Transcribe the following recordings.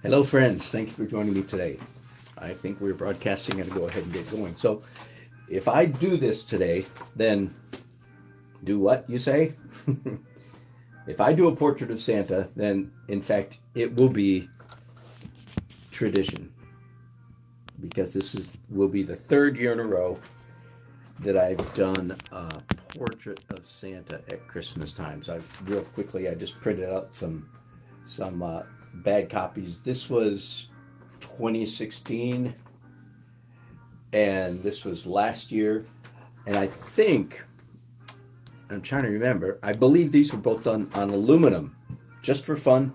Hello, friends. Thank you for joining me today. I think we're broadcasting and go ahead and get going. So, if I do this today, then do what you say? If I do a portrait of Santa, then in fact it will be tradition, because will be the third year in a row that I've done a portrait of Santa at Christmas time. So real quickly, I just printed out some bad copies. This was 2016, and this was last year. And I think, I'm trying to remember, I believe these were both done on aluminum, just for fun.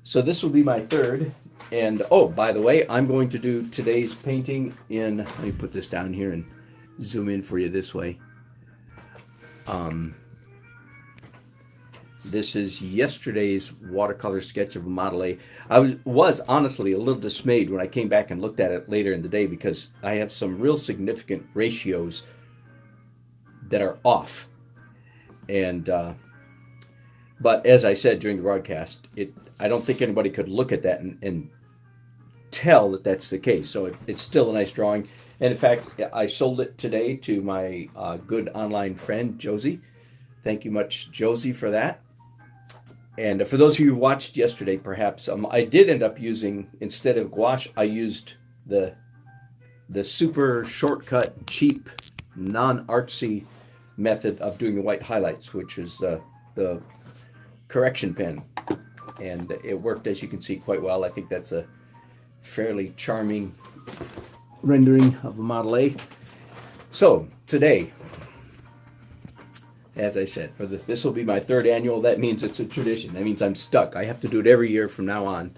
So this will be my third. And oh, by the way, I'm going to do today's painting in, let me put this down here and zoom in for you this way. This is yesterday's watercolor sketch of a Model A. I was honestly a little dismayed when I came back and looked at it later in the day, because I have some real significant ratios that are off. And but as I said during the broadcast, I don't think anybody could look at that and tell that that's the case. So it's still a nice drawing. And in fact, I sold it today to my good online friend, Josie. Thank you much, Josie, for that. And for those of you who watched yesterday, perhaps, I did end up using, instead of gouache, I used the super shortcut, cheap, non-artsy method of doing the white highlights, which is the correction pen. And it worked, as you can see, quite well. I think that's a fairly charming rendering of a Model A. So, today, as I said, for this will be my third annual. That means it's a tradition. That means I'm stuck. I have to do it every year from now on.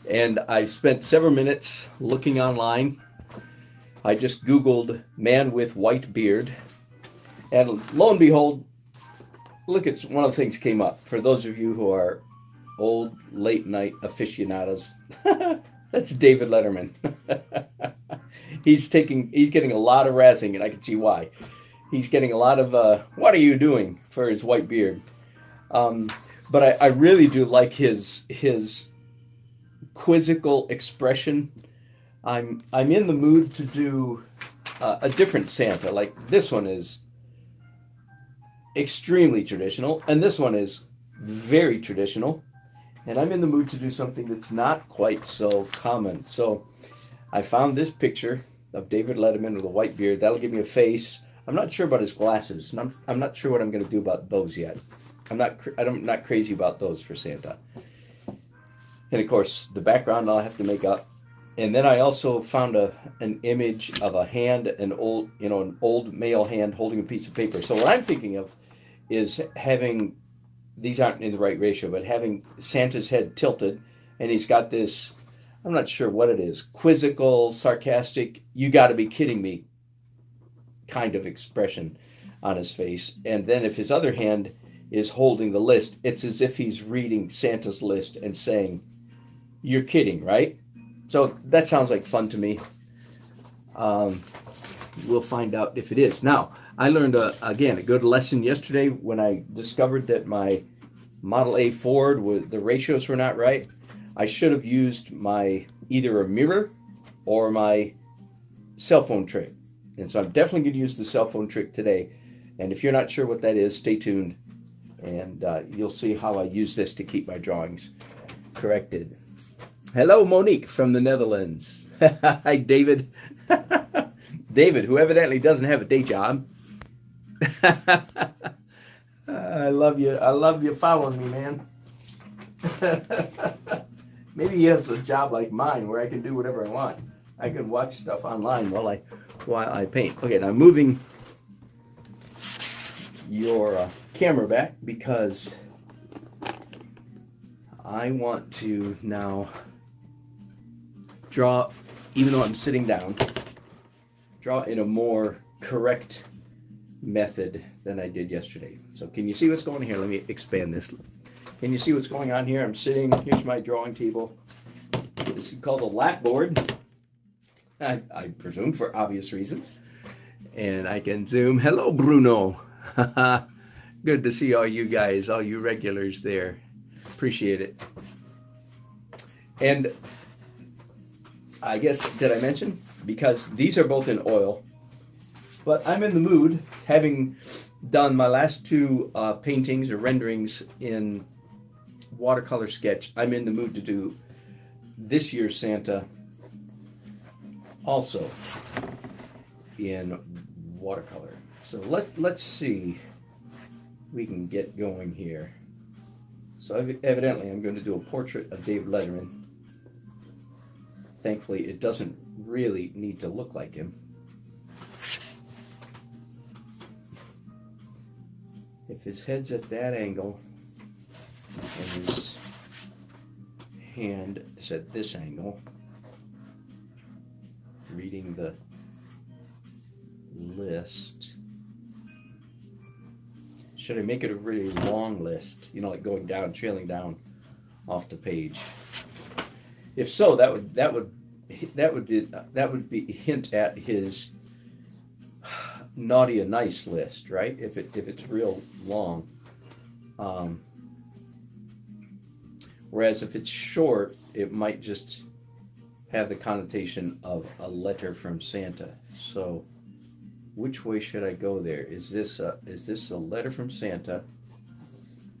And I spent several minutes looking online. I just Googled man with white beard. And lo and behold, look, it's one of the things came up. For those of you who are old late night aficionados, that's David Letterman. He's getting a lot of razzing, and I can see why. He's getting a lot of, what are you doing, for his white beard. But I really do like his quizzical expression. I'm in the mood to do a different Santa. Like, this one is extremely traditional, and this one is very traditional. And I'm in the mood to do something that's not quite so common. So I found this picture of David Letterman with a white beard. That'll give me a face. I'm not sure about his glasses. And I'm not sure what I'm going to do about those yet. I'm not crazy about those for Santa. And of course, the background I'll have to make up. And then I also found an image of a hand, an old male hand holding a piece of paper. So what I'm thinking of is having, these aren't in the right ratio, but having Santa's head tilted, and he's got this, I'm not sure what it is, quizzical, sarcastic, you got to be kidding me kind of expression on his face. And then if his other hand is holding the list, it's as if he's reading Santa's list and saying, you're kidding, right? So that sounds like fun to me. We'll find out if it is. Now, I learned, again, a good lesson yesterday when I discovered that my Model A Ford, the ratios were not right. I should have used either a mirror or my cell phone trick. And so I'm definitely going to use the cell phone trick today. And if you're not sure what that is, stay tuned. And you'll see how I use this to keep my drawings corrected. Hello, Monique from the Netherlands. Hi, David. David, who evidently doesn't have a day job. I love you. I love you following me, man. Maybe he has a job like mine where I can do whatever I want. I can watch stuff online while I paint. Okay, now moving your camera back, because I want to now draw, even though I'm sitting down, draw in a more correct method than I did yesterday. So can you see what's going on here? Let me expand this. Can you see what's going on here? I'm sitting, here's my drawing table. This is called a lap board. I presume for obvious reasons. And I can zoom. Hello, Bruno. Good to see all you guys, all you regulars there. Appreciate it. And I guess, did I mention? Because these are both in oil, but I'm in the mood, having done my last two paintings or renderings in watercolor sketch, I'm in the mood to do this year's Santa also in watercolor. So let's see if we can get going here. So evidently I'm going to do a portrait of David Letterman. Thankfully it doesn't really need to look like him. If his head's at that angle and his hand is at this angle, reading the list. Should I make it a really long list? You know, like going down, trailing down off the page. If so, that would be hint at his naughty and nice list, right? If it's real long. Whereas if it's short, it might just have the connotation of a letter from Santa. So which way should I go there? Is this a letter from Santa?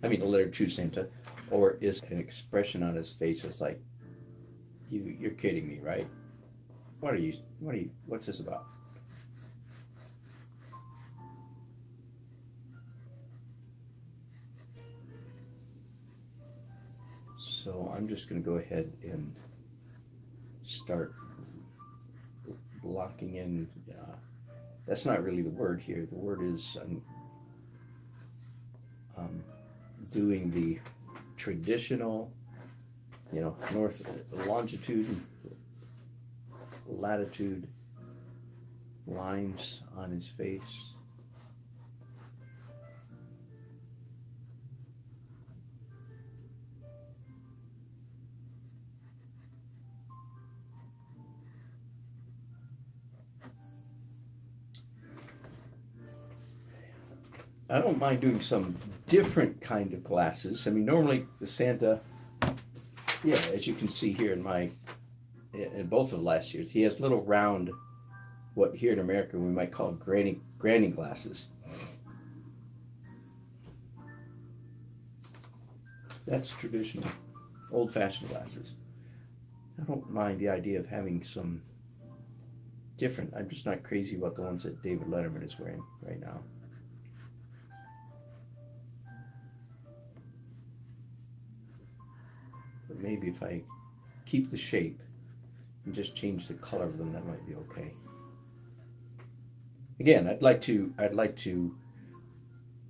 I mean, a letter to Santa, or is an expression on his face that's like, you're kidding me, right? What's this about? So I'm just going to go ahead and start blocking in. That's not really the word here. The word is doing the traditional, you know, north longitude, latitude lines on his face. I don't mind doing some different kind of glasses. I mean, normally the Santa, yeah, as you can see here in both of the last years, he has little round, what here in America we might call granny glasses. That's traditional, old-fashioned glasses. I don't mind the idea of having some different. I'm just not crazy about the ones that David Letterman is wearing right now. But maybe if I keep the shape and just change the color of them, that might be okay. Again, I'd like to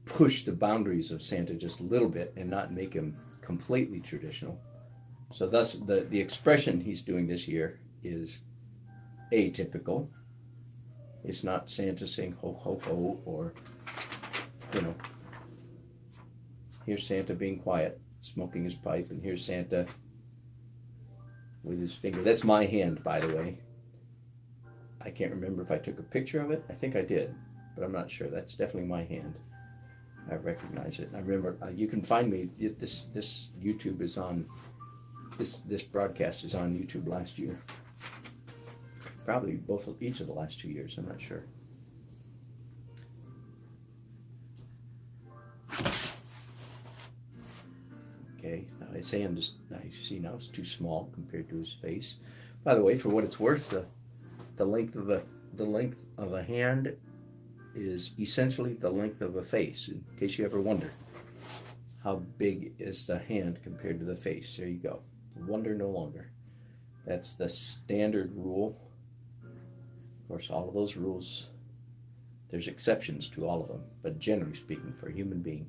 push the boundaries of Santa just a little bit and not make him completely traditional. So thus the expression he's doing this year is atypical. It's not Santa saying ho ho ho, or, you know, here's Santa being quiet, smoking his pipe, and here's Santa with his finger. That's my hand, by the way. I can't remember if I took a picture of it. I think I did, but I'm not sure. That's definitely my hand. I recognize it. I remember, you can find me, this YouTube is on, this broadcast is on YouTube last year. Probably each of the last 2 years, I'm not sure. Okay, now his hand is, I see now it's too small compared to his face. By the way, for what it's worth, the length of a hand is essentially the length of a face, in case you ever wonder how big is the hand compared to the face. There you go. Wonder no longer. That's the standard rule. Of course, all of those rules, there's exceptions to all of them, but generally speaking, for a human being,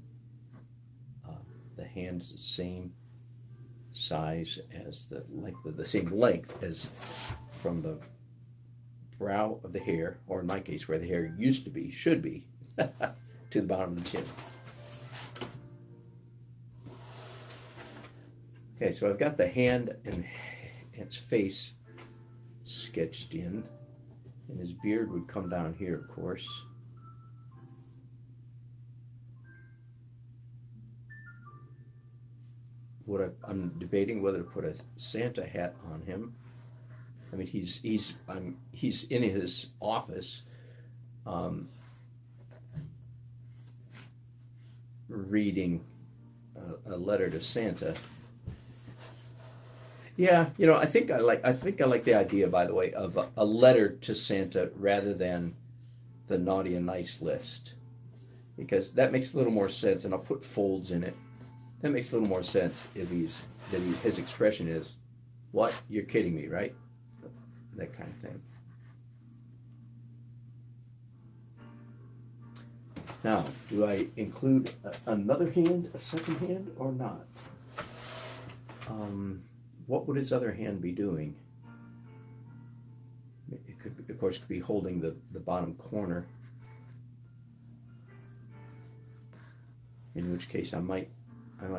the hand is the same size as the same length as from the brow of the hair, or in my case, where the hair used to be, should be, to the bottom of the chin. Okay, so I've got the hand and its face sketched in, and his beard would come down here, of course. I'm debating whether to put a Santa hat on him. I mean, he's in his office, reading a letter to Santa. Yeah, you know, I think I like the idea, by the way, of a letter to Santa rather than the naughty and nice list, because that makes a little more sense, and I'll put folds in it. That makes a little more sense if his expression is, "What? You're kidding me, right?" That kind of thing. Now, do I include another hand, a second hand, or not? What would his other hand be doing? It could, of course, be holding the bottom corner. In which case, I might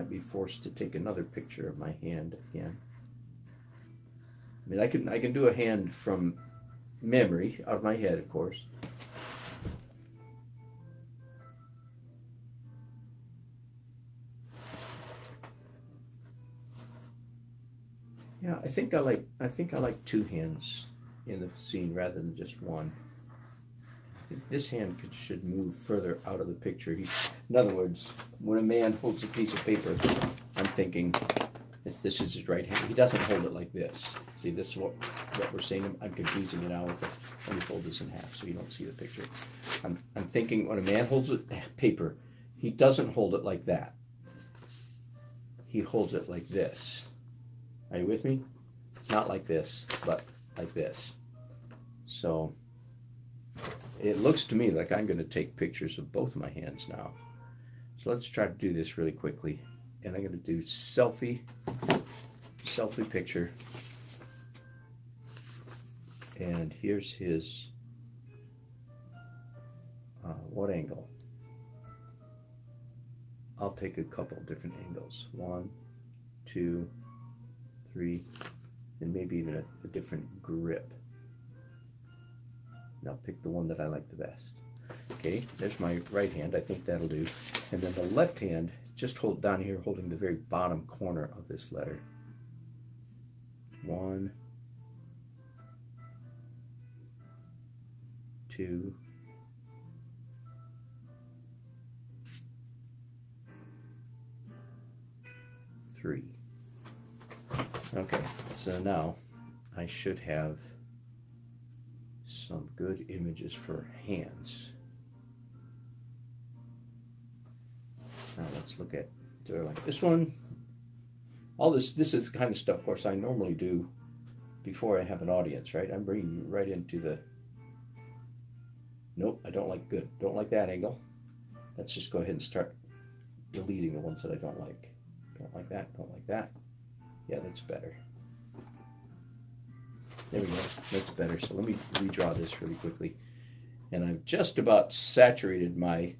be forced to take another picture of my hand again. I mean, I can do a hand from memory, out of my head, of course. Yeah, I think I like two hands in the scene rather than just one. I think this hand should move further out of the picture. In other words, when a man holds a piece of paper, I'm thinking this is his right hand. He doesn't hold it like this. See, this is what we're saying. I'm confusing it now. Let me fold this in half so you don't see the picture. I'm thinking when a man holds a paper, he doesn't hold it like that. He holds it like this. Are you with me? Not like this, but like this. So it looks to me like I'm going to take pictures of both of my hands now. So let's try to do this really quickly. And I'm going to do selfie picture. And here's his, what angle? I'll take a couple different angles. 1, 2, 3, and maybe even a different grip. And I'll pick the one that I like the best. Okay, there's my right hand. I think that'll do. And then the left hand, just hold down here, holding the very bottom corner of this letter. 1, 2, 3. Okay, so now I should have some good images for hands. Now let's look at, like this one. All this is the kind of stuff, of course, I normally do before I have an audience, right? I'm bringing you right into the, nope, I don't like that angle. Let's just go ahead and start deleting the ones that I don't like. Don't like that, don't like that. Yeah, that's better. There we go, that's better. So let me redraw this really quickly. And I've just about saturated my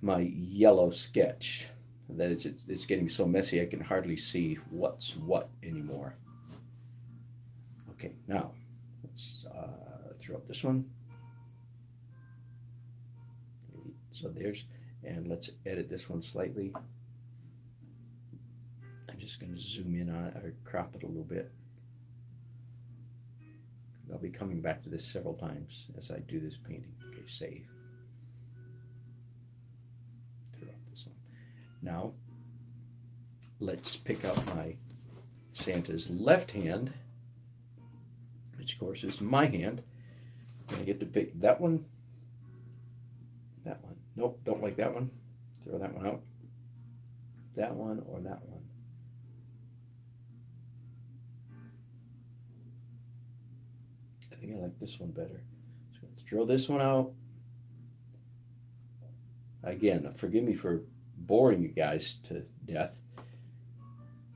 yellow sketch. That it's getting so messy I can hardly see what's what anymore. Okay, now let's throw up this one. So there's, and let's edit this one slightly. I'm just going to zoom in on it or crop it a little bit. I'll be coming back to this several times as I do this painting. Okay, save. Throw out this one. Now, let's pick up my Santa's left hand, which of course is my hand. I get to pick that one, that one. Nope, don't like that one. Throw that one out. That one or that one. I think I like this one better. So let's throw this one out. Again, forgive me for boring you guys to death,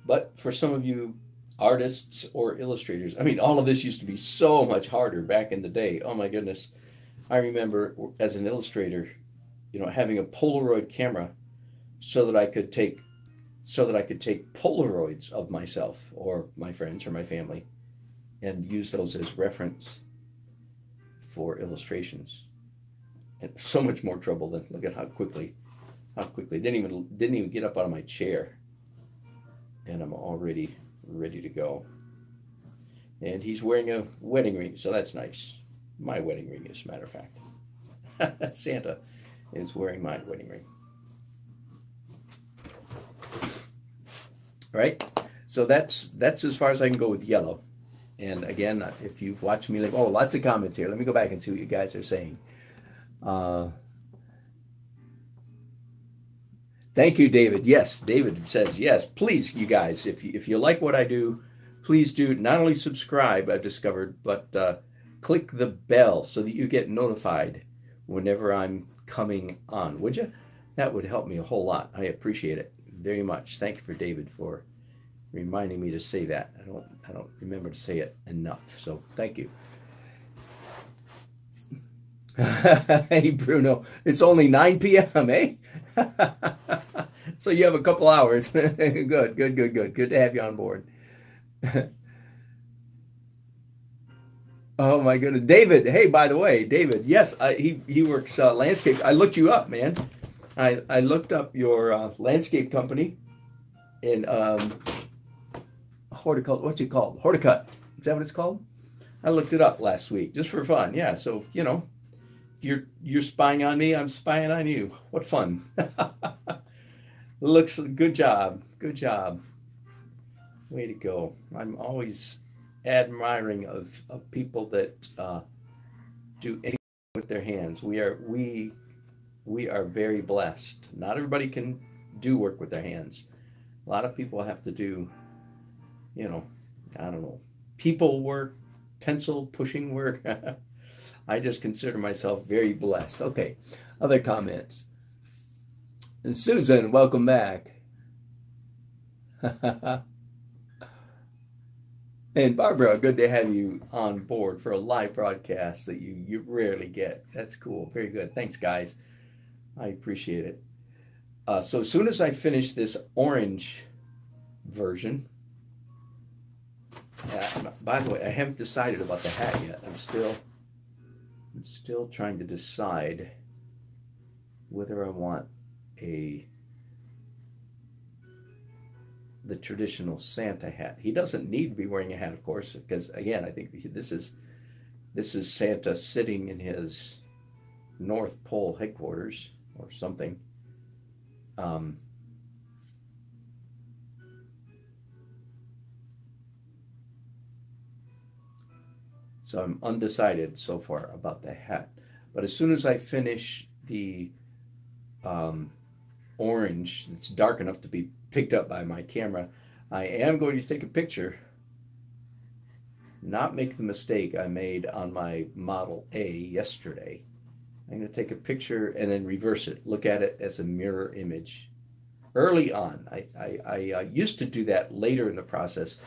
but for some of you artists or illustrators, I mean, all of this used to be so much harder back in the day. Oh my goodness. I remember as an illustrator, you know, having a Polaroid camera so that I could take Polaroids of myself or my friends or my family and use those as reference for illustrations. And so much more trouble than, look at how quickly How quickly. Didn't even get up out of my chair. And I'm already ready to go. And he's wearing a wedding ring, so that's nice. My wedding ring, as a matter of fact. Santa is wearing my wedding ring. All right, so that's as far as I can go with yellow. And again, if you've watched me, like, oh, lots of comments here. Let me go back and see what you guys are saying. Thank you, David. Yes, David says yes. Please, you guys, if you like what I do, please do not only subscribe. I've discovered, but click the bell so that you get notified whenever I'm coming on. Would you? That would help me a whole lot. I appreciate it very much. Thank you for David for reminding me to say that. I don't remember to say it enough. So thank you. Hey Bruno, it's only 9 p.m., eh? So you have a couple hours. Good. Good to have you on board. Oh my goodness, David. Hey, by the way, David. Yes, he works landscape. I looked you up, man. I looked up your landscape company in horticulture. What's it called? Horticut. Is that what it's called? I looked it up last week just for fun. Yeah. So if you're spying on me, I'm spying on you. What fun! Looks good job. Good job. Way to go. I'm always admiring of people that do anything with their hands. We are very blessed. Not everybody can do work with their hands. A lot of people have to do, I don't know, people work, pencil pushing work. I just consider myself very blessed. Okay, other comments. And Susan, welcome back. And Barbara, good to have you on board for a live broadcast that you rarely get. That's cool. Very good. Thanks, guys. I appreciate it. So as soon as I finish this orange version, by the way, I haven't decided about the hat yet. I'm still trying to decide whether I want the traditional Santa hat. He doesn't need to be wearing a hat, of course, because again, I think this is Santa sitting in his North Pole headquarters or something. So I'm undecided so far about the hat. But as soon as I finish the orange, it's dark enough to be picked up by my camera, I am going to take a picture, not make the mistake I made on my Model A yesterday. I'm going to take a picture and then reverse it, look at it as a mirror image. Early on, I used to do that later in the process,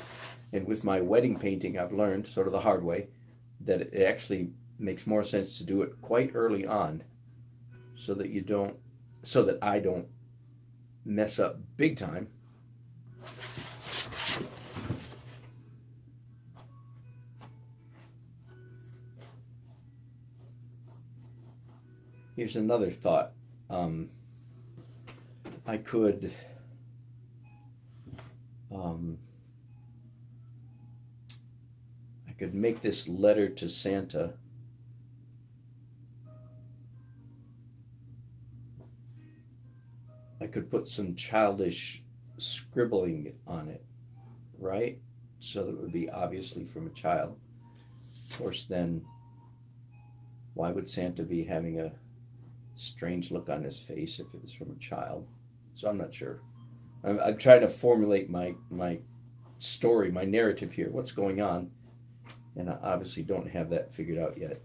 and with my wedding painting, I've learned, sort of the hard way, that it actually makes more sense to do it quite early on, so that I don't mess up big time. Here's another thought. I could make this letter to Santa I could put some childish scribbling on it, right? So that it would be obviously from a child. Of course, then why would Santa be having a strange look on his face if it was from a child? So I'm not sure. I'm trying to formulate my story, my narrative here, what's going on, and I obviously don't have that figured out yet.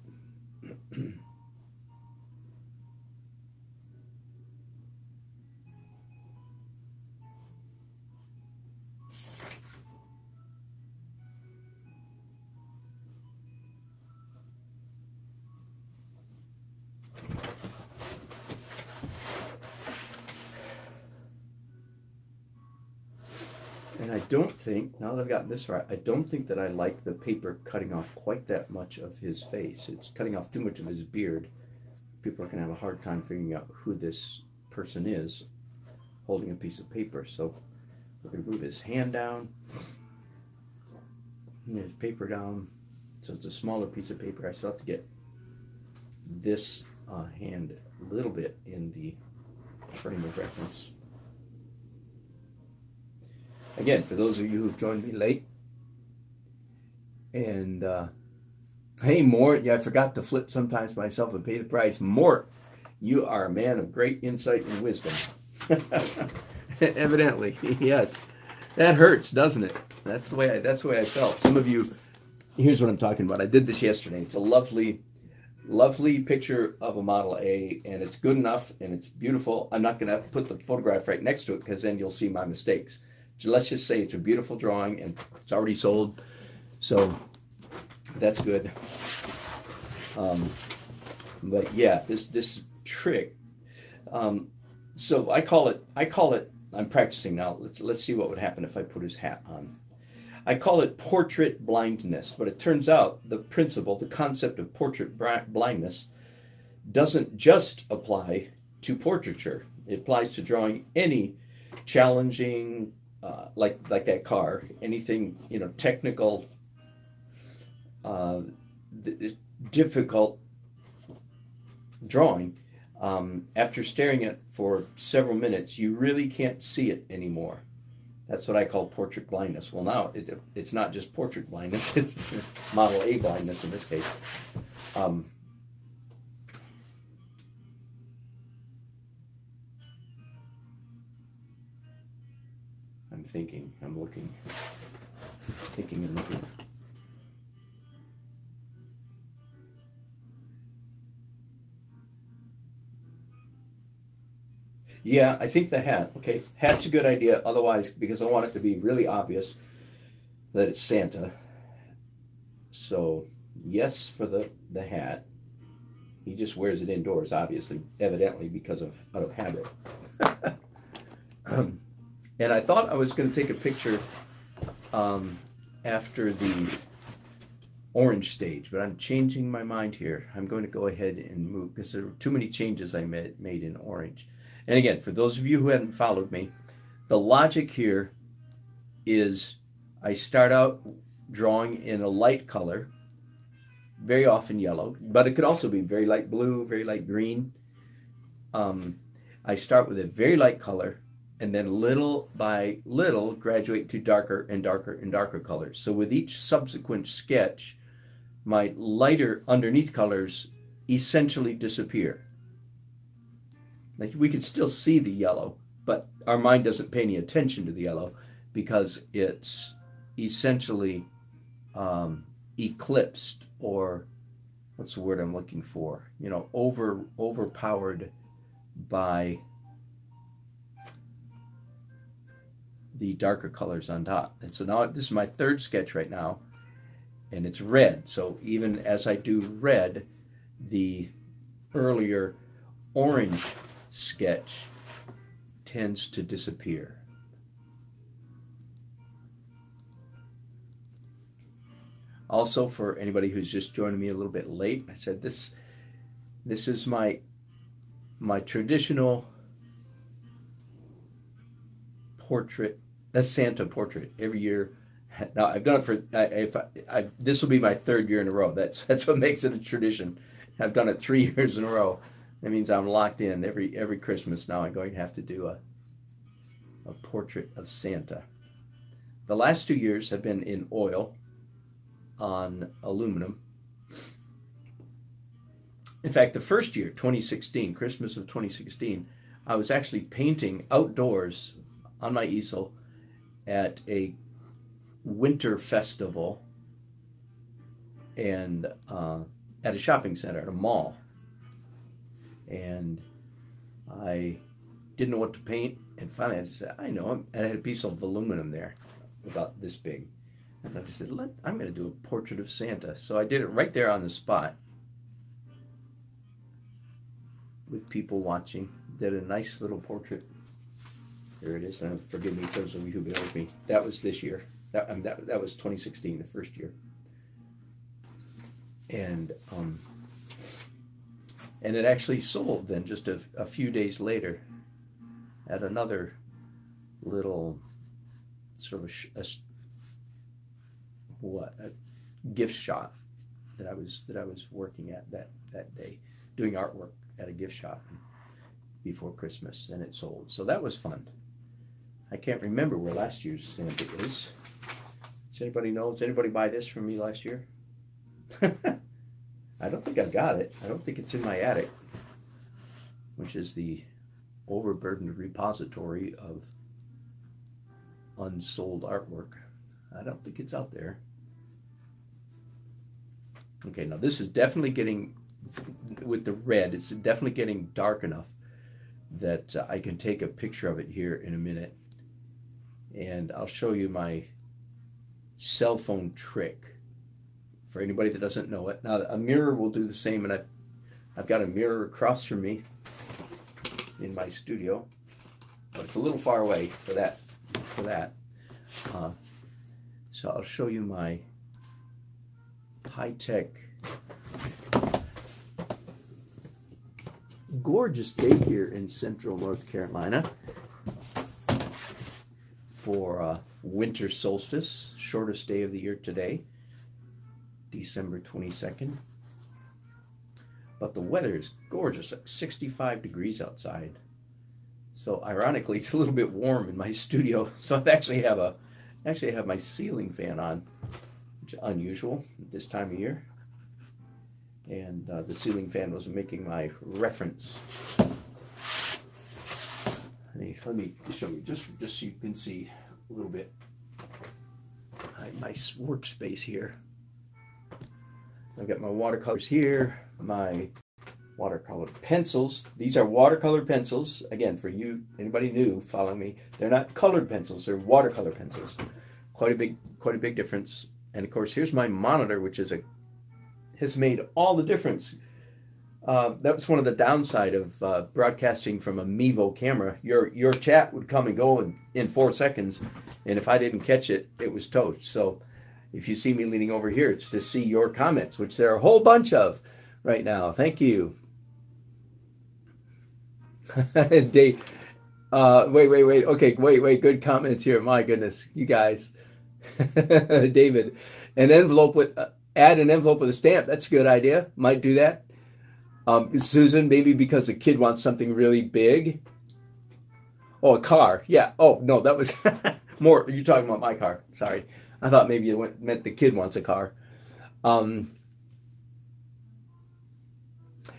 And I don't think, now that I've gotten this right, I don't think that I like the paper cutting off quite that much of his face. It's cutting off too much of his beard. People are going to have a hard time figuring out who this person is holding a piece of paper. So we're going to move his hand down, and his paper down. So it's a smaller piece of paper. I still have to get this hand a little bit in the frame of reference. Again, for those of you who've joined me late, and hey, Mort, yeah, I forgot to flip sometimes myself and pay the price. Mort, you are a man of great insight and wisdom. Evidently, yes. That hurts, doesn't it? That's the way I felt. Some of you, here's what I'm talking about. I did this yesterday. It's a lovely picture of a Model A, and it's good enough, and it's beautiful. I'm not going to put the photograph right next to it because then you'll see my mistakes. So let's just say it's a beautiful drawing, and it's already sold, so that's good. But yeah, this trick. So I call it. I'm practicing now. Let's see what would happen if I put his hat on. I call it portrait blindness, but it turns out the concept of portrait blindness doesn't just apply to portraiture. It applies to drawing any challenging, like that car, anything, technical, difficult drawing. After staring at it for several minutes, you really can't see it anymore. That's what I call portrait blindness. Well, now it's not just portrait blindness, it's Model A blindness in this case. I'm thinking, I'm looking, thinking and looking. Yeah, I think the hat. Okay, hat's a good idea. Otherwise, because I want it to be really obvious that it's Santa. So, yes for the hat. He just wears it indoors, obviously, evidently, because out of habit. And I thought I was going to take a picture after the orange stage, but I'm changing my mind here. I'm going to go ahead and move because there were too many changes I made in orange. And again, for those of you who haven't followed me, the logic here is I start out drawing in a light color, very often yellow, but it could also be very light blue, very light green. I start with a very light color, and then little by little graduate to darker and darker and darker colors. So with each subsequent sketch, my lighter underneath colors essentially disappear. Like we could still see the yellow, but our mind doesn't pay any attention to the yellow because it's essentially eclipsed, or what's the word I'm looking for? Overpowered by the darker colors on top. And so now this is my third sketch right now, and it's red. So even as I do red, the earlier orange sketch tends to disappear. Also, for anybody who's just joining me a little bit late, I said this is my traditional portrait. That's Santa portrait every year. Now I've done it for this will be my third year in a row. That's what makes it a tradition. I've done it 3 years in a row. That means I'm locked in. Every Christmas now I'm going to have to do a portrait of Santa. The last 2 years have been in oil on aluminum. In fact, the first year, 2016, Christmas of 2016, I was actually painting outdoors on my easel at a winter festival and at a shopping center, at a mall. And I didn't know what to paint, and finally I just said, I know. And I had a piece of aluminum there, about this big. And I said, I'm going to do a portrait of Santa. So I did it right there on the spot with people watching. Did a nice little portrait. There it is. And forgive me, those of you who've been with me. That was this year. That was 2016, the first year. And it actually sold then just a few days later. at another little sort of a gift shop that I was working at that day, doing artwork at a gift shop before Christmas, and it sold. So that was fun. I can't remember where last year's Santa is. Does anybody know? Does anybody buy this from me last year? I don't think I've got it. I don't think it's in my attic, which is the overburdened repository of unsold artwork. I don't think it's out there. Okay, now this is definitely getting, with the red, it's definitely getting dark enough that I can take a picture of it here in a minute. And I'll show you my cell phone trick for anybody that doesn't know it. Now, a mirror will do the same, and I've got a mirror across from me in my studio, but it's a little far away for that. So I'll show you my high-tech, gorgeous day here in central North Carolina for winter solstice, shortest day of the year today, December 22nd. But the weather is gorgeous, like 65 degrees outside. So ironically, it's a little bit warm in my studio. So I actually have my ceiling fan on, which is unusual at this time of year. And the ceiling fan was making my reference. Let me show you, just so you can see a little bit my workspace here. I've got my watercolors here, my watercolor pencils. These are watercolor pencils. Again, for you, anybody new following me, they're not colored pencils, they're watercolor pencils. Quite a big difference. And of course, here's my monitor, which has made all the difference. That was one of the downside of broadcasting from a Mevo camera. Your chat would come and go in 4 seconds, and if I didn't catch it, it was toast. So if you see me leaning over here, it's to see your comments, which there are a whole bunch of right now. Thank you. Dave, wait. Okay, wait. Good comments here. My goodness, you guys. David, add an envelope with a stamp. That's a good idea. Might do that. Susan, maybe because the kid wants something really big. Oh, a car. Yeah. Oh, no, that was more. You're talking about my car. Sorry. I thought maybe you meant the kid wants a car.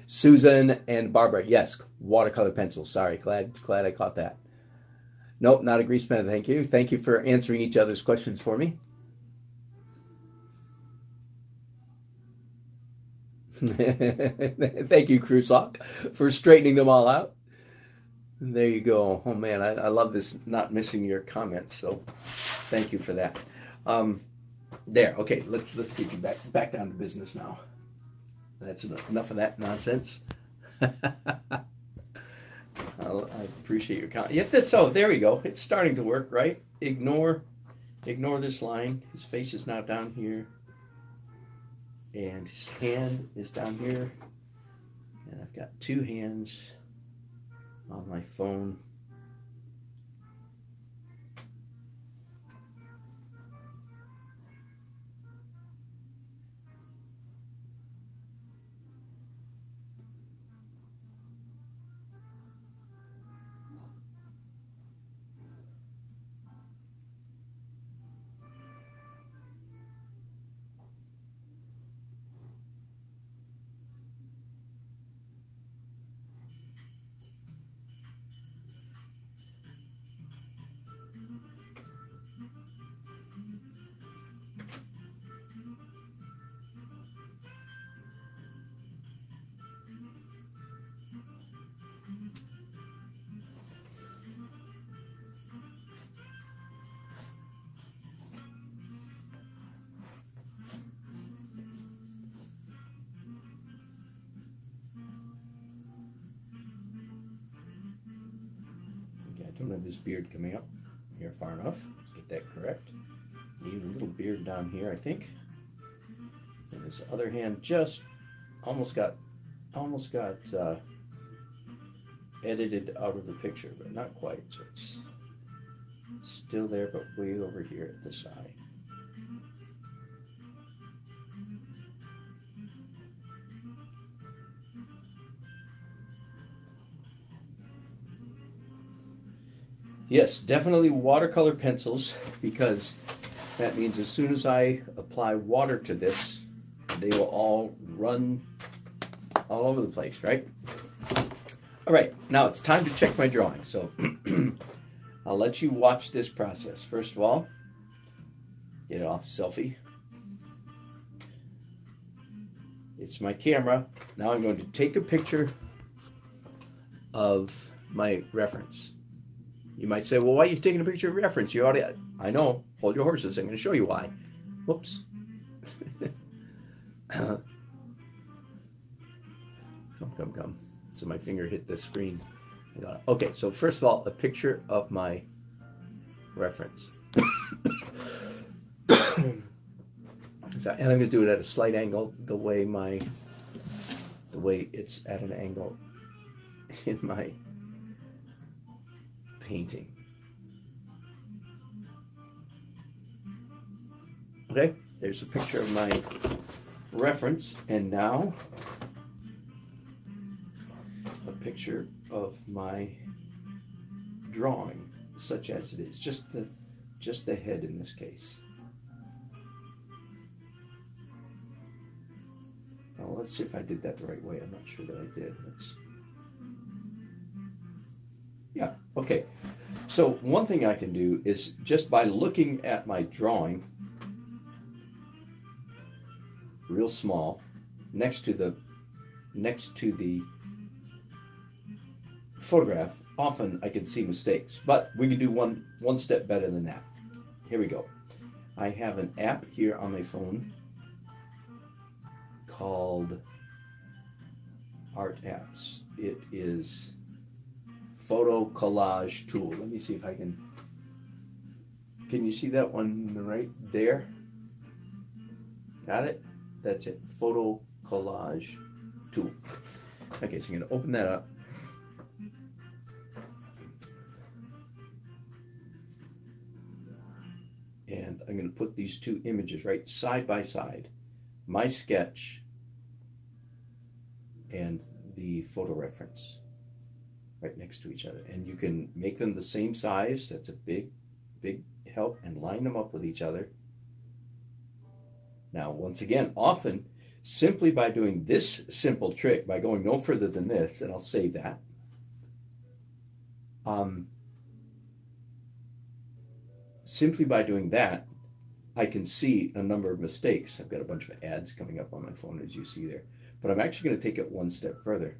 Susan and Barbara, yes, watercolor pencils. Sorry, glad I caught that. Nope, not a grease pen. Thank you. Thank you for answering each other's questions for me. Thank you, Crusock, for straightening them all out. There you go. Oh man, I love this, not missing your comments. So thank you for that. There. Okay, let's get you back down to business now. That's enough of that nonsense. I appreciate your comment. Yeah, so there we go. It's starting to work, right? Ignore this line. His face is now down here, and his hand is down here, and I've got two hands on my phone. I don't have this beard coming up here far enough. Let's get that correct. Need a little beard down here, I think. And this other hand just almost got edited out of the picture, but not quite. So it's still there, but way over here at the side. Yes, definitely watercolor pencils, because that means as soon as I apply water to this, they will all run all over the place, right? All right, now it's time to check my drawing. So I'll let you watch this process. First of all, get it off selfie. It's my camera. Now I'm going to take a picture of my reference. You might say, well, why are you taking a picture of reference? You already, I know, hold your horses. I'm going to show you why. Whoops. Come. So my finger hit the screen. Okay, so first of all, a picture of my reference. And I'm going to do it at a slight angle, the way it's at an angle in my painting. Okay, there's a picture of my reference, and now a picture of my drawing, such as it is, just the head in this case. Now let's see if I did that the right way. I'm not sure that I did. Yeah, okay. So one thing I can do is, just by looking at my drawing, real small, next to the photograph, often I can see mistakes, but we can do one step better than that. Here we go. I have an app here on my phone called Art Apps. It is photo collage tool. Let me see if I can you see that one right there? Got it? That's it. Photo collage tool. Okay, so I'm going to open that up. And I'm going to put these two images right side by side. My sketch and the photo reference right next to each other. And you can make them the same size. That's a big help, and line them up with each other. Now, once again, often, simply by doing this simple trick, by going no further than this, and I'll save that, simply by doing that, I can see a number of mistakes. I've got a bunch of ads coming up on my phone, as you see there. But I'm actually going to take it one step further.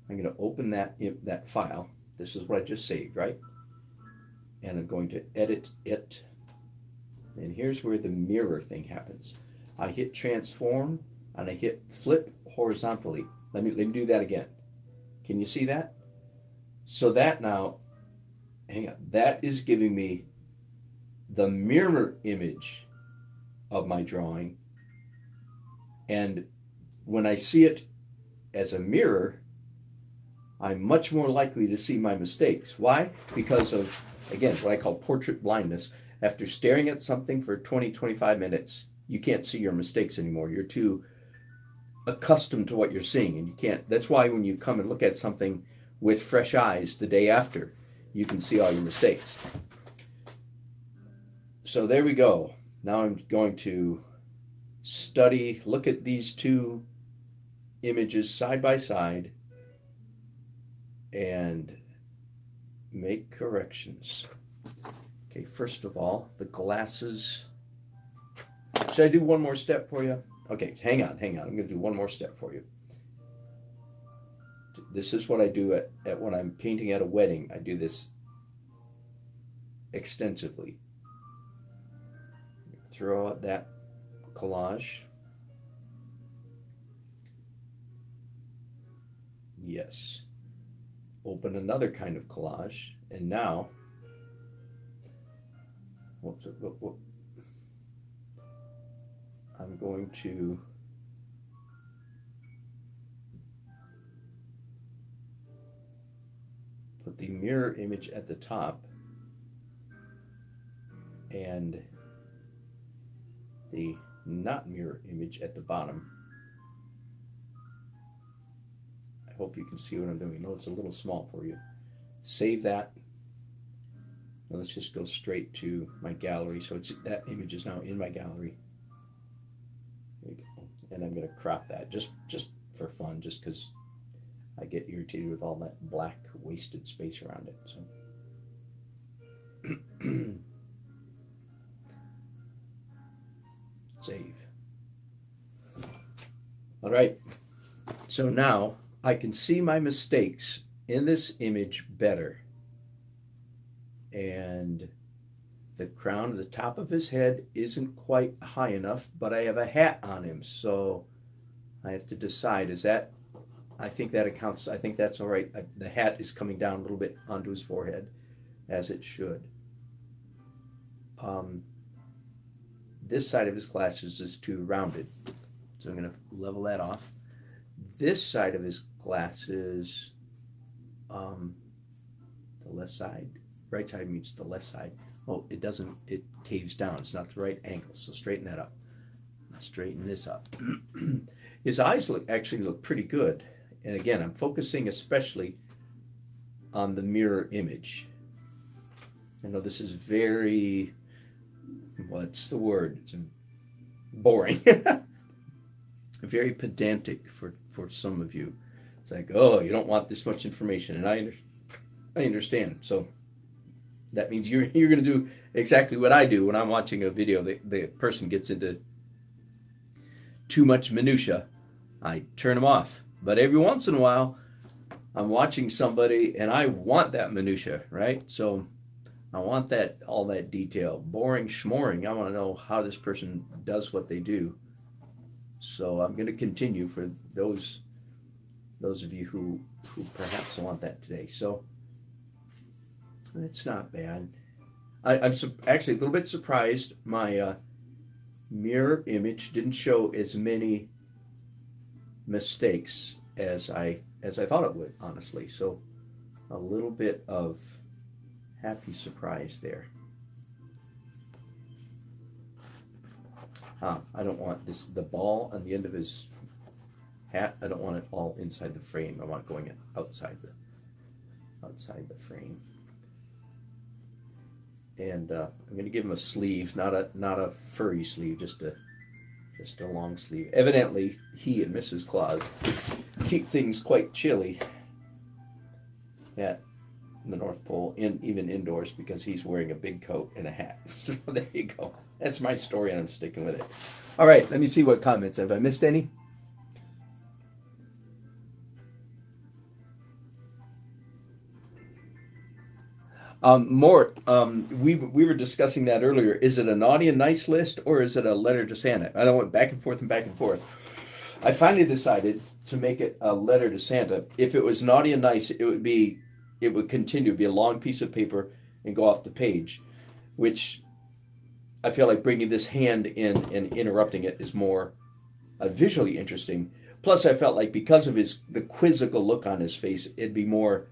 I'm going to open that file. This is what I just saved, right? And I'm going to edit it. And here's where the mirror thing happens. I hit transform, and I hit flip horizontally. Let me do that again. Can you see that? So that now, hang on, that is giving me the mirror image of my drawing. And when I see it as a mirror, I'm much more likely to see my mistakes. Why? Because of, again, what I call portrait blindness. After staring at something for 20, 25 minutes, you can't see your mistakes anymore. You're too accustomed to what you're seeing, and you can't. That's why when you come and look at something with fresh eyes the day after, you can see all your mistakes. So there we go. Now I'm going to look at these two images side by side and make corrections. Okay, first of all, the glasses. Should I do one more step for you? Okay, hang on. I'm going to do one more step for you. This is what I do at when I'm painting at a wedding. I do this extensively. Throw out that collage. Yes. Open another kind of collage, and now, I'm going to mirror image at the top and the not mirror image at the bottom. I hope you can see what I'm doing. I know it's a little small for you. Save that. Now let's just go straight to my gallery. So that image is now in my gallery. There we go. And I'm going to crop that just for fun, just because I get irritated with all that black wasted space around it. So save. All right. So now I can see my mistakes in this image better. And the crown of the top of his head isn't quite high enough, but I have a hat on him, so I have to decide, is that, I think that accounts, I think that's all right. The hat is coming down a little bit onto his forehead, as it should. This side of his glasses is too rounded, so I'm going to level that off. This side of his glasses, the left side, right side meets the left side. Oh, it doesn't, it caves down. It's not the right angle, so straighten that up. Let's straighten this up. His eyes actually look pretty good. And again, I'm focusing especially on the mirror image. I know this is very, what's the word? It's boring. Very pedantic for some of you. It's like, oh, you don't want this much information, and I understand. So that means you're going to do exactly what I do when I'm watching a video. The person gets into too much minutia. I turn them off. But every once in a while, I'm watching somebody and I want that minutia, right? So I want that, all that detail. Boring schmoring. I want to know how this person does what they do. So I'm going to continue for those of you who perhaps want that today. So it's not bad. I'm actually a little bit surprised my mirror image didn't show as many mistakes as I thought it would, honestly. So a little bit of happy surprise there. I don't want the ball on the end of his hat. I don't want it all inside the frame. I want it going outside the frame. And I'm going to give him a sleeve, not a furry sleeve, just a long sleeve. Evidently, he and Mrs. Claus keep things quite chilly at the North Pole, even indoors, because he's wearing a big coat and a hat. So there you go. That's my story, and I'm sticking with it. All right, let me see what comments. Have I missed any? We were discussing that earlier. Is it a naughty and nice list, or is it a letter to Santa? I went back and forth and back and forth. I finally decided to make it a letter to Santa. If it was naughty and nice, it would continue to be a long piece of paper and go off the page, which I feel like bringing this hand in and interrupting it is more visually interesting. Plus, I felt like because of the quizzical look on his face, it'd be more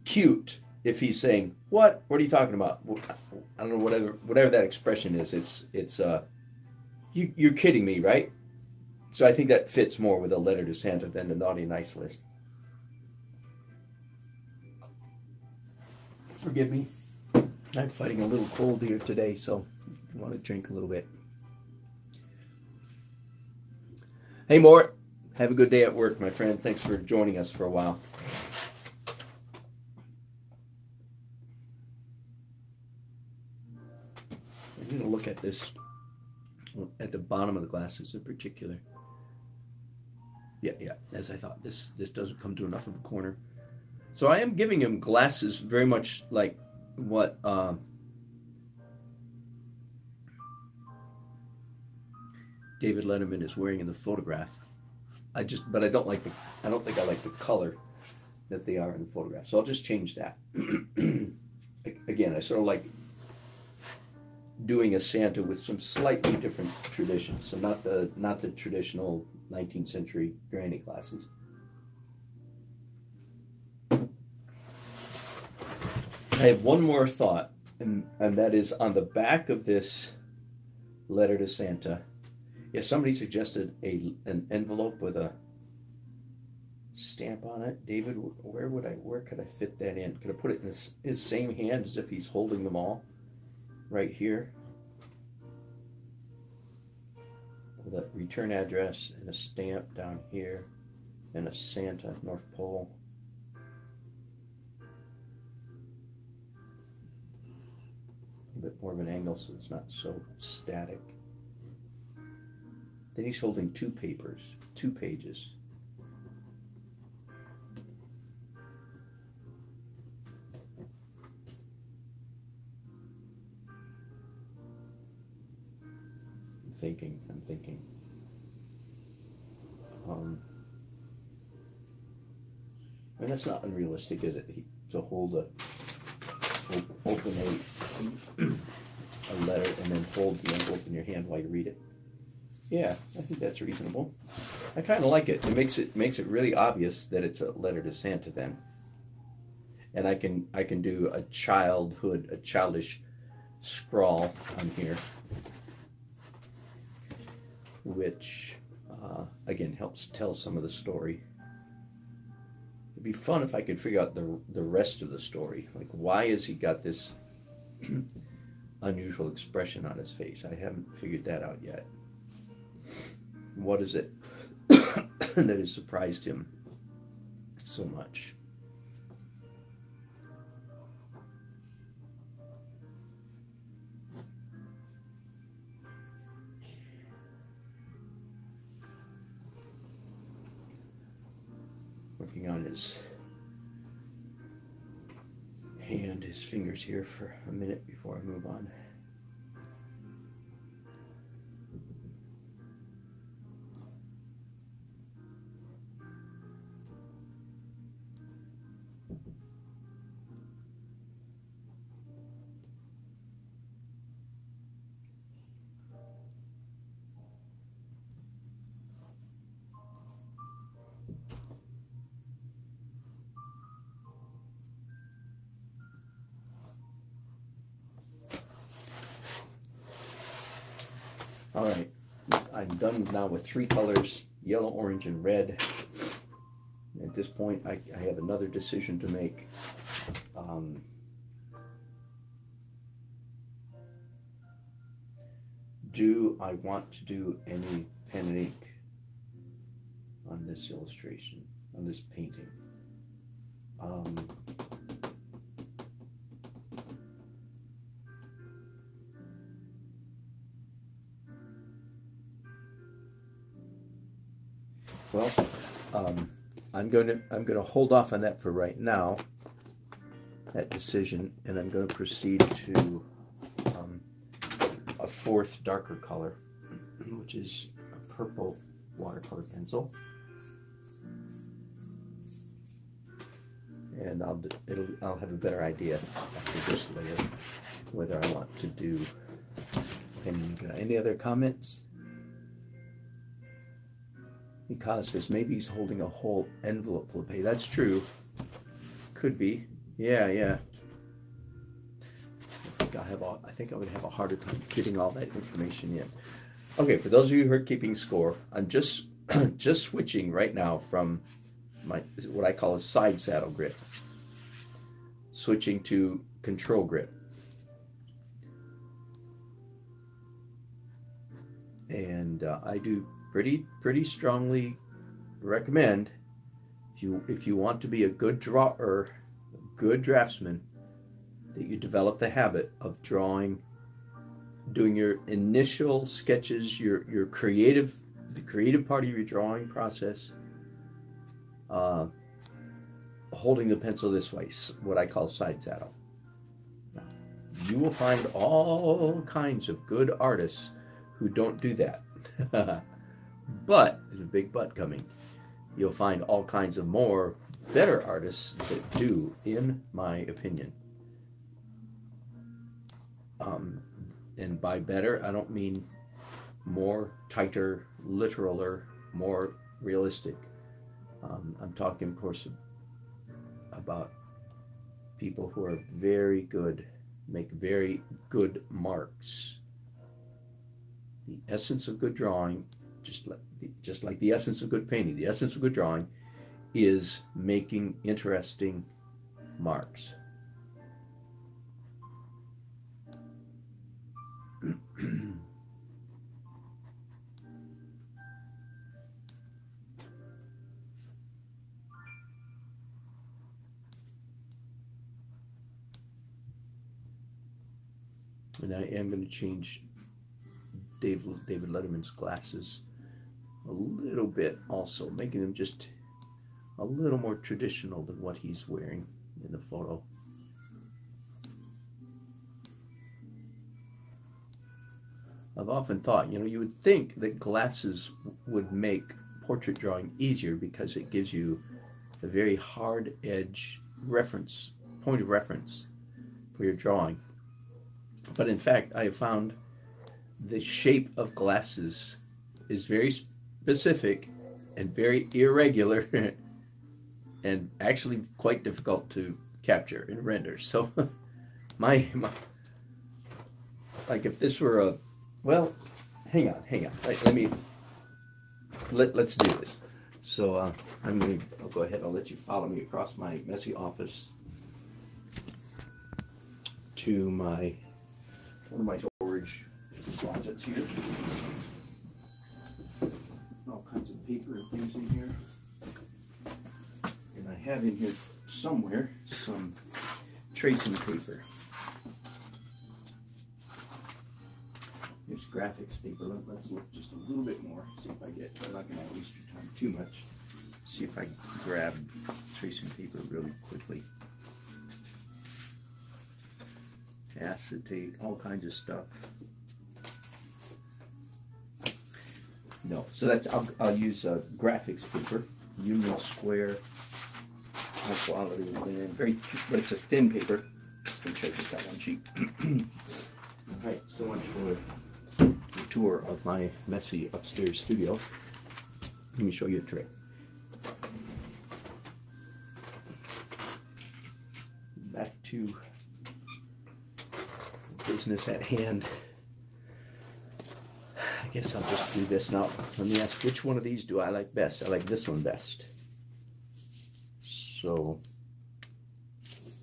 cute if he's saying, what are you talking about? I don't know, whatever that expression is. It's you're kidding me, right? So I think that fits more with a letter to Santa than the naughty nice list. Forgive me. I'm fighting a little cold here today, so I want to drink a little bit. Hey, Mort. Have a good day at work, my friend. Thanks for joining us for a while. I'm going to look at this, at the bottom of the glasses in particular. Yeah, as I thought. This doesn't come to enough of a corner. So I am giving him glasses very much like what David Letterman is wearing in the photograph. But I don't think I like the color that they are in the photograph. So I'll just change that. Again, I sort of like doing a Santa with some slightly different traditions. So not the traditional 19th century granny glasses. I have one more thought, and that is on the back of this letter to Santa. If somebody suggested an envelope with a stamp on it, David, where could I fit that in? Could I put it in his same hand as if he's holding them all, right here, with a return address and a stamp down here, and a Santa North Pole. A bit more of an angle so it's not so static. Then he's holding two pages. I'm thinking. And that's not unrealistic, is it? To open a letter and then hold the envelope in your hand while you read it. Yeah, I think that's reasonable. I kind of like it. It makes it really obvious that it's a letter to Santa then. And I can do a childish scrawl on here, which again helps tell some of the story. It'd be fun if I could figure out the rest of the story. Like, why has he got this unusual expression on his face? I haven't figured that out yet. What is it that has surprised him so much? Working on his hand, his fingers here for a minute before I move on. All right, I'm done now with 3 colors, yellow, orange, and red. At this point, I have another decision to make. Do I want to do any pen and ink on this illustration, on this painting? Well, I'm going to hold off on that for right now, that decision, and I'm going to proceed to a 4th darker color, which is a purple watercolor pencil, and I'll have a better idea after this layer whether I want to do any other comments. Because says maybe he's holding a whole envelope full of pay. That's true. Could be. Yeah. I think I would have a harder time getting all that information in. Okay, for those of you who are keeping score, I'm just switching right now from what I call a side saddle grip, switching to control grip. And I do pretty strongly recommend, if you want to be a good drawer, a good draftsman, that you develop the habit of doing your initial sketches, the creative part of your drawing process, holding the pencil this way, what I call side saddle. Now, you will find all kinds of good artists who don't do that. But, there's a big but coming, you'll find all kinds of more better artists that do, in my opinion. And by better, I don't mean more, tighter, literaler, more realistic. I'm talking, of course, about people who are very good, make very good marks. The essence of good drawing, just like the essence of good painting, the essence of good drawing is making interesting marks. And I am going to change David Letterman's glasses a little bit also, making them just a little more traditional than what he's wearing in the photo. I've often thought, you know, you would think that glasses would make portrait drawing easier because it gives you a very hard edge reference, point of reference for your drawing. But in fact, I have found the shape of glasses is very specific and very irregular and actually quite difficult to capture and render. So my like if this were a, well, hang on. Let's do this. So I'll go ahead, I'll let you follow me across my messy office to one of my storage closets here. All kinds of paper and things in here. And I have in here somewhere some tracing paper. There's graphics paper. Let's look just a little bit more. See if I get, I'm not going to waste your time too much. See if I can grab tracing paper really quickly. Acetate, all kinds of stuff. No, so that's, I'll use graphics paper, Union Square, high quality, very, but it's a thin paper. It's going to show just that one sheet. All right, so much for the tour of my messy upstairs studio. Let me show you a trick. Back to business at hand. I guess I'll just do this now. Let me ask, which one of these do I like best? I like this one best. So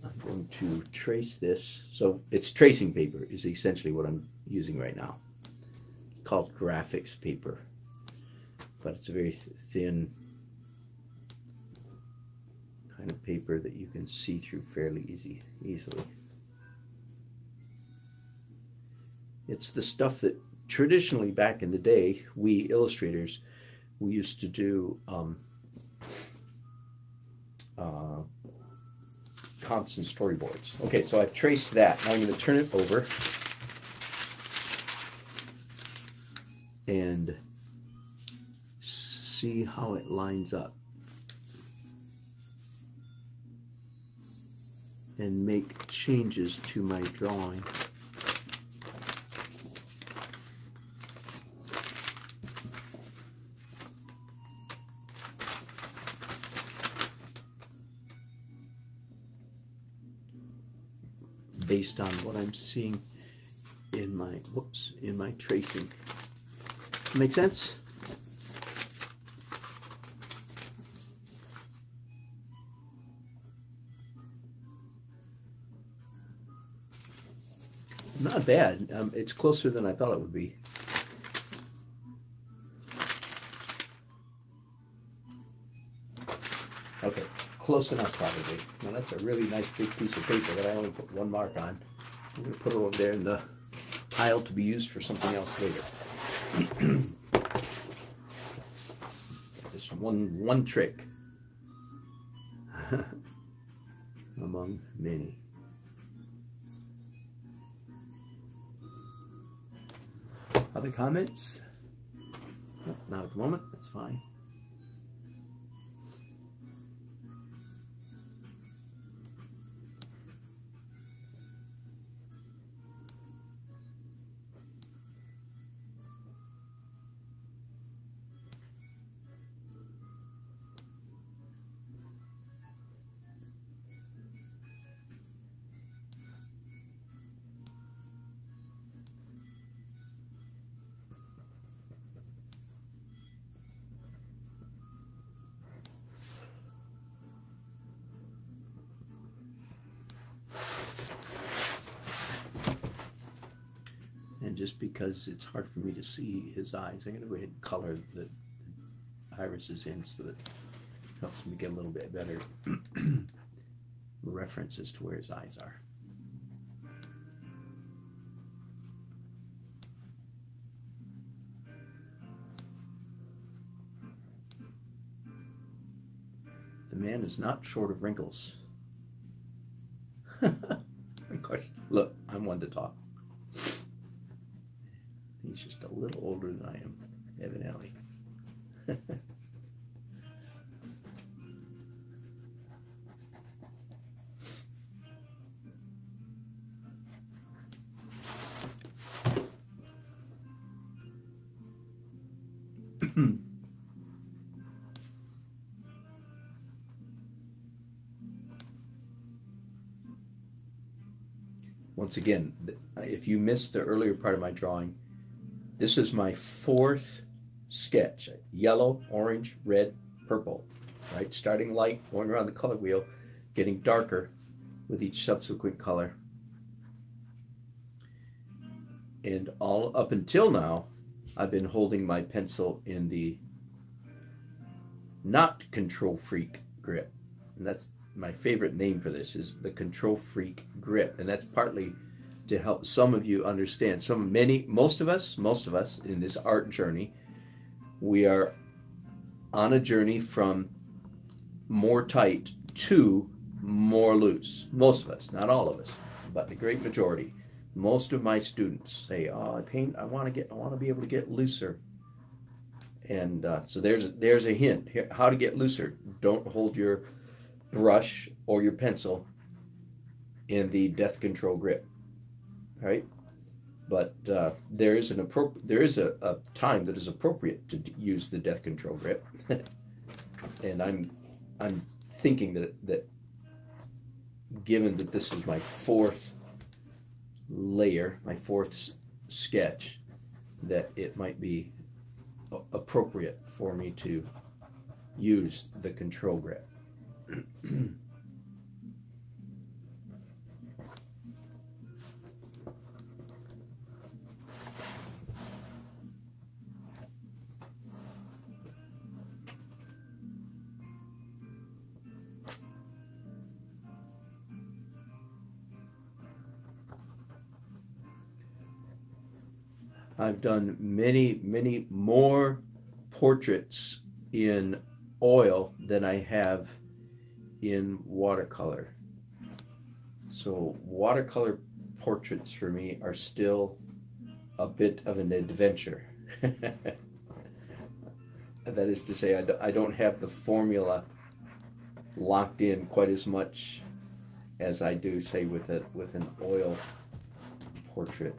I'm going to trace this. So it's tracing paper is essentially what I'm using right now. It's called graphics paper, but it's a very thin kind of paper that you can see through fairly easily. It's the stuff that traditionally back in the day, we illustrators, we used to do constant storyboards. Okay, so I've traced that. Now I'm going to turn it over and see how it lines up and make changes to my drawing. Based on what I'm seeing in my tracing. Make sense? Not bad. It's closer than I thought it would be. Okay. Close enough, probably. Now that's a really nice big piece of paper that I only put one mark on. I'm going to put it over there in the pile to be used for something else later. Just one trick among many. Other comments? No, not at the moment. That's fine. just because it's hard for me to see his eyes, I'm going to go ahead and color the irises in so that it helps me get a little bit better reference as to where his eyes are. The man is not short of wrinkles. Of course, look, I'm one to talk. He's just a little older than I am, evidently. Once again, if you missed the earlier part of my drawing, this is my fourth sketch. Yellow, orange, red, purple. Right? Starting light, going around the color wheel, getting darker with each subsequent color. And all up until now, I've been holding my pencil in the not Control Freak grip. And that's my favorite name for this, is the Control Freak grip. And that's partly to help some of you understand. Most of us in this art journey, we are on a journey from more tight to more loose. Most of us, not all of us, but the great majority. Most of my students say, "Oh, I paint. I want to be able to get looser." And so there's a hint here, how to get looser. Don't hold your brush or your pencil in the death control grip, right? But there is a time that is appropriate to use the death control grip, and I'm thinking that given that this is my fourth layer, my fourth sketch, that it might be appropriate for me to use the control grip. I've done many more portraits in oil than I have in watercolor. So watercolor portraits for me are still a bit of an adventure. That is to say, I don't have the formula locked in quite as much as I do, say, with an oil portrait.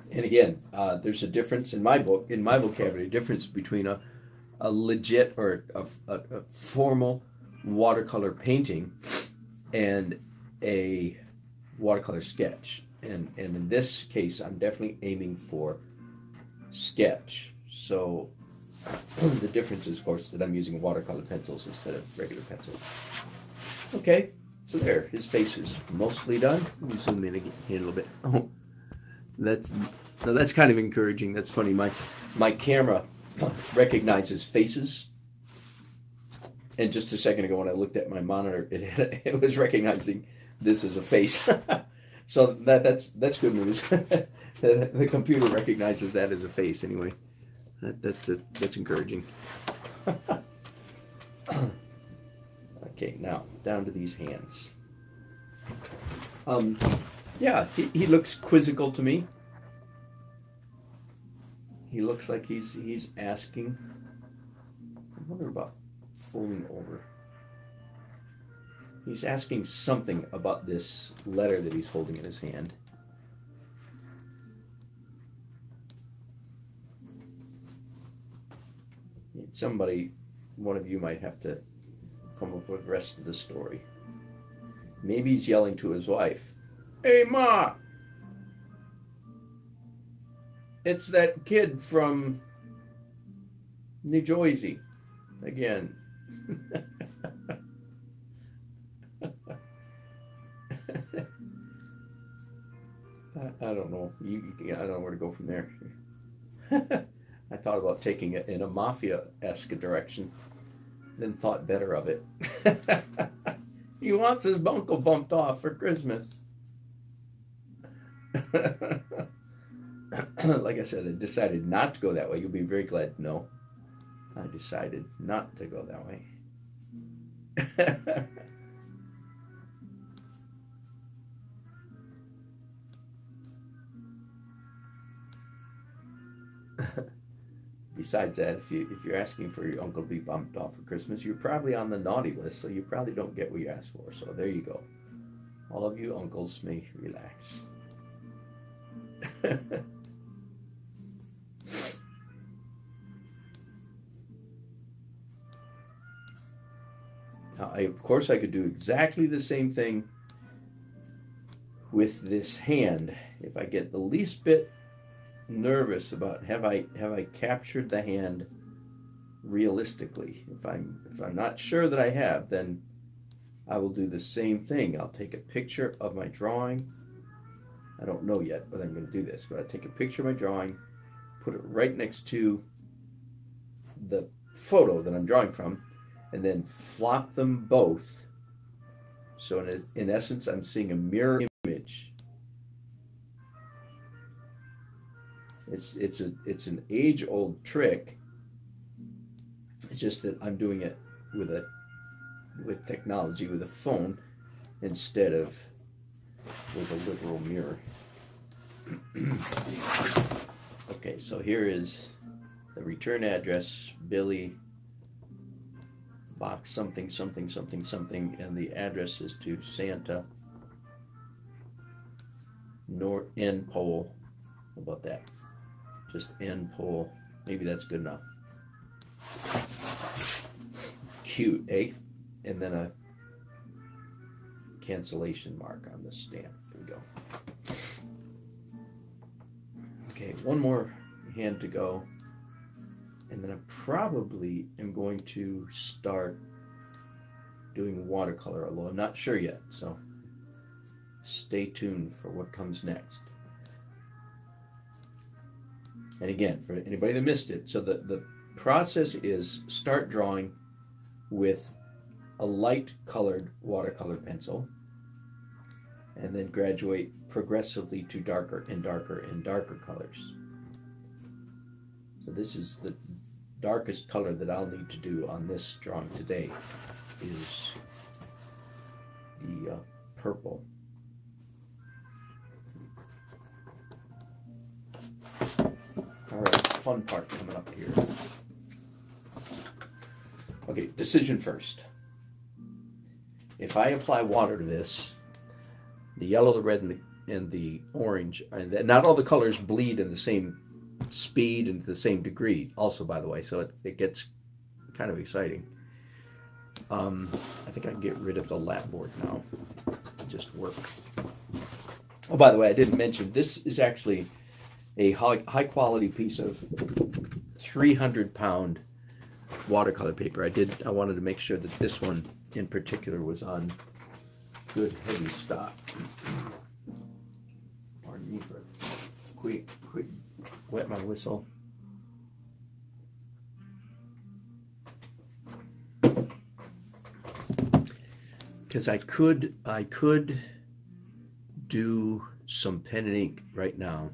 And again, there's a difference in my book, in my vocabulary, difference between a legit or a formal watercolor painting and a watercolor sketch. And in this case, I'm definitely aiming for sketch. So the difference is, of course, that I'm using watercolor pencils instead of regular pencils. Okay, so there, his face is mostly done. Let me zoom in again here a little bit. Oh. That's kind of encouraging. That's funny. My camera recognizes faces, and just a second ago when I looked at my monitor, it was recognizing this as a face. So that's good news. The computer recognizes that as a face anyway. That's encouraging. Okay, now down to these hands. Yeah, he looks quizzical to me. He looks like he's asking. I wonder about folding over. He's asking something about this letter that he's holding in his hand. Somebody, one of you might have to come up with the rest of the story. Maybe he's yelling to his wife, "Hey, Ma! It's that kid from New Jersey again." don't know. I don't know where to go from there. I thought about taking it in a mafia-esque direction, then thought better of it. He wants his uncle bumped off for Christmas. Like I said, I decided not to go that way. You'll be very glad to know. I decided not to go that way. Besides that, if you're asking for your uncle to be bumped off for Christmas, you're probably on the naughty list, so you probably don't get what you asked for. So there you go. All of you uncles may relax. Now, of course, I could do exactly the same thing with this hand. If I get the least bit nervous about have I captured the hand realistically, if I'm not sure that I have, then I will do the same thing. I'll take a picture of my drawing. I don't know yet whether I'm going to do this, but I take a picture of my drawing, put it right next to the photo that I'm drawing from, and then flop them both. So in essence, I'm seeing a mirror image. It's an age-old trick. It's just that I'm doing it with technology, with a phone, instead of with a literal mirror. Okay, so here is the return address, Billy, box something, something, something, something, and the address is to Santa, End Pole. How about that? Just End Pole. Maybe that's good enough. Cute, eh? And then a cancellation mark on the stamp. There we go. Okay, one more hand to go. And then I probably am going to start doing watercolor, although I'm not sure yet. So stay tuned for what comes next. And again, for anybody that missed it, so the process is start drawing with a light colored watercolor pencil, and then graduate progressively to darker and darker and darker colors. So this is the darkest color that I'll need to do on this drawing today, is the purple. All right, fun part coming up here. Okay, decision first. If I apply water to this, the yellow, the red, and the orange, and not all the colors bleed in the same speed and to the same degree, also, by the way, so it gets kind of exciting. I think I can get rid of the lap board now. Just work. Oh, by the way, I didn't mention, this is actually a high quality piece of 300-pound watercolor paper. I wanted to make sure that this one in particular was on good heavy stock. Pardon me for quick wet my whistle. Because I could do some pen and ink right now,